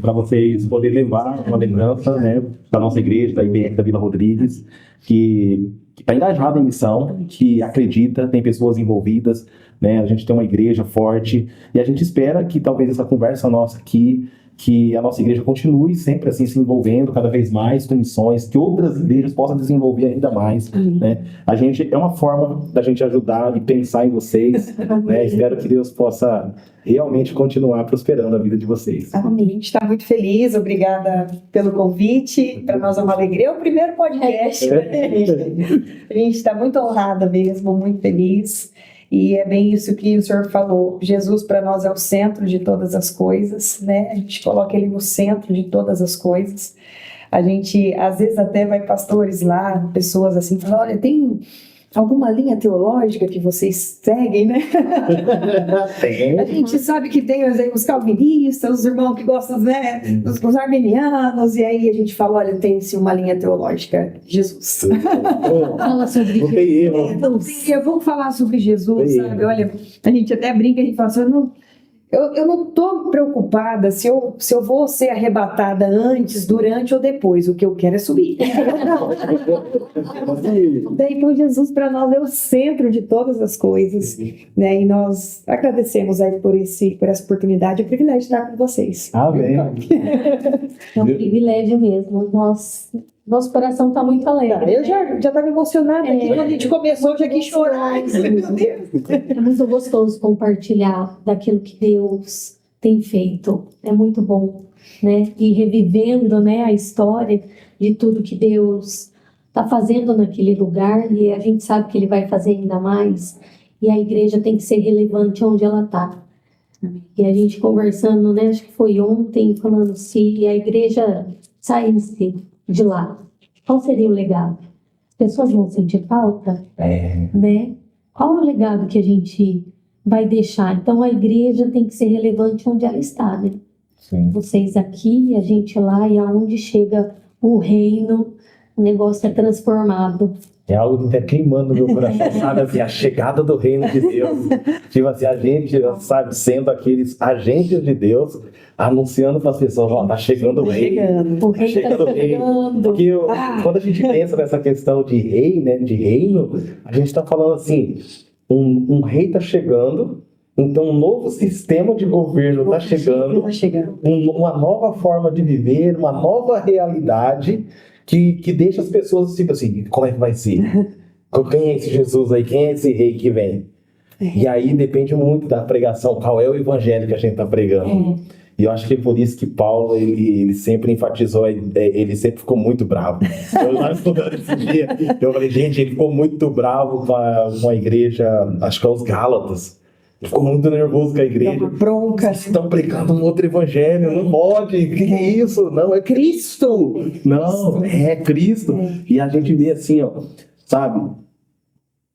Para vocês poderem levar uma lembrança, né, da nossa igreja, da IBR da Vila Rodrigues, que está engajada em missão, que acredita, tem pessoas envolvidas, né? A gente tem uma igreja forte e a gente espera que talvez essa conversa nossa aqui, que a nossa igreja continue sempre assim se envolvendo cada vez mais com missões, que outras igrejas possam desenvolver ainda mais, né? A gente é uma forma da gente ajudar e pensar em vocês, né? Espero que Deus possa realmente continuar prosperando a vida de vocês. Amém. A gente está muito feliz, obrigada pelo convite. Para nós é uma alegria. É o primeiro podcast. A gente está muito honrada mesmo, muito feliz. E é bem isso que o senhor falou. Jesus para nós é o centro de todas as coisas, né? A gente coloca ele no centro de todas as coisas. A gente, às vezes, até vai pastores lá, pessoas assim, falam, olha, tem alguma linha teológica que vocês seguem, né? Tem. A gente sabe que tem os calvinistas, os irmãos que gostam, né? Os armenianos, e aí a gente fala, olha, tem-se uma linha teológica, Jesus. Fala sobre Não tem erro. Vamos falar sobre Jesus, sabe? Olha, a gente até brinca, a gente fala assim, Eu não estou preocupada se eu vou ser arrebatada antes, durante ou depois. O que eu quero é subir. Então, Jesus para nós é o centro de todas as coisas, né? E nós agradecemos aí por essa oportunidade e o privilégio de estar com vocês. Amém. É um privilégio mesmo. Nosso coração está muito alegre. Eu já estava emocionada aqui quando a gente começou, eu já quis chorar. Meu Deus. É muito gostoso compartilhar daquilo que Deus tem feito. É muito bom, né? E revivendo, né, a história de tudo que Deus está fazendo naquele lugar, e a gente sabe que Ele vai fazer ainda mais. E a igreja tem que ser relevante onde ela está. E a gente conversando, né? Acho que foi ontem, falando se a igreja saísse de lá, qual seria o legado? As pessoas vão sentir falta, né? Qual é o legado que a gente vai deixar? Então a igreja tem que ser relevante onde ela está, né? Sim. Vocês aqui, a gente lá, e aonde chega o reino, o negócio é transformado. É algo que está queimando no meu coração, sabe? Assim, a chegada do reino de Deus. Tipo assim, a gente, sabe, sendo aqueles agentes de Deus, anunciando para as pessoas, ó, tá chegando o rei. O rei está Chegando o rei. chegando. Porque quando a gente pensa nessa questão de rei, né, de reino, a gente está falando assim, um rei está chegando, então um novo sistema de governo está chegando, uma nova forma de viver, uma nova realidade que deixa as pessoas tipo assim, como é que vai ser? Quem é esse Jesus aí? Quem é esse rei que vem? E aí depende muito da pregação, qual é o evangelho que a gente está pregando. E eu acho que é por isso que Paulo, ele sempre enfatizou, ele sempre ficou muito bravo. Eu lá estudando esse dia, eu falei, gente, ele ficou muito bravo com a igreja, acho que é os Gálatas. Ele ficou muito nervoso com a igreja. Bronca. Vocês estão pregando um outro evangelho, não pode. O que é isso? Não, é Cristo. Não, é Cristo. E a gente vê assim, ó, sabe?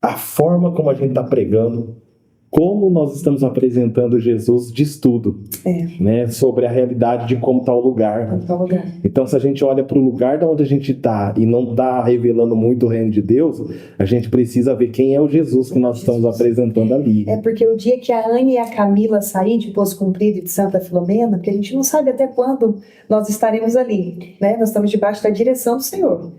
A forma como a gente está pregando, como nós estamos apresentando Jesus diz tudo, né? Sobre a realidade de como está o lugar. Então, se a gente olha para o lugar de onde a gente está e não está revelando muito o reino de Deus, a gente precisa ver quem é o Jesus que nós estamos apresentando ali. É porque o dia que a Anne e a Camila saírem de Poço Comprido e de Santa Filomena, porque a gente não sabe até quando nós estaremos ali, né? Nós estamos debaixo da direção do Senhor.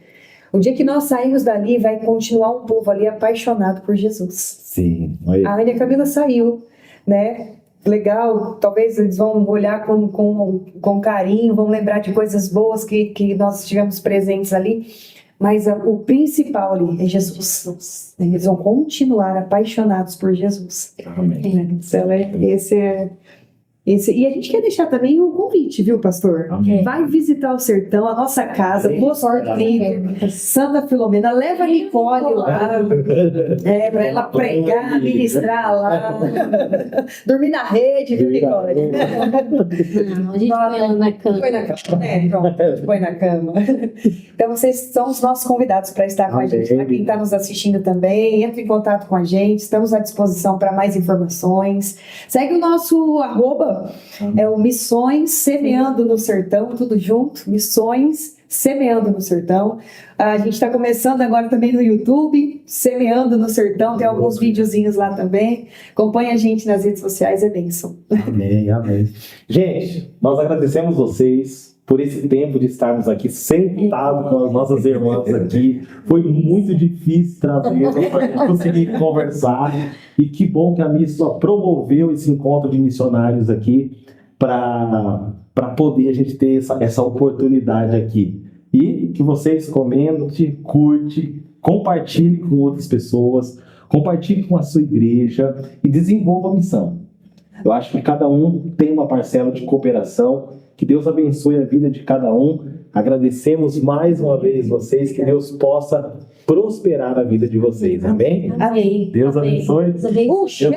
O dia que nós sairmos dali, vai continuar um povo ali apaixonado por Jesus. Sim. Aí. A Anne e a Camila saiu, né? Legal, talvez eles vão olhar com carinho, vão lembrar de coisas boas que nós estivemos presentes ali, mas o principal ali é Jesus. Eles vão continuar apaixonados por Jesus. Amém. Então, e a gente quer deixar também um convite, viu, pastor? Amém. Vai visitar o sertão, a nossa casa, Poço Comprido, Santa Filomena, leva a Nicole lá, para ela pregar, ministrar lá, dormir na rede, viu, Nicole? Não, a gente põe ela na cama. Põe na cama, pronto, põe na cama. Então vocês são os nossos convidados para estar com a gente, para quem está nos assistindo também, entre em contato com a gente, estamos à disposição para mais informações. Segue o nosso @ é o Missões Semeando no Sertão, tudo junto, Missões Semeando no Sertão. A gente está começando agora também no YouTube, Semeando no Sertão, tem alguns videozinhos lá também. Acompanhe a gente nas redes sociais, é bênção. Amém, amém. Gente, nós agradecemos vocês por esse tempo de estarmos aqui sentados com as nossas irmãs aqui. Foi muito difícil trazer para conseguir conversar. E que bom que a Missão promoveu esse encontro de missionários aqui para poder a gente ter essa oportunidade aqui. E que vocês comentem, curte, compartilhe com outras pessoas, compartilhe com a sua igreja e desenvolva a missão. Eu acho que cada um tem uma parcela de cooperação. Que Deus abençoe a vida de cada um. Agradecemos mais uma vez vocês. Que Deus possa prosperar a vida de vocês. Amém? Amém. Deus abençoe. Deus abençoe. Cheiro!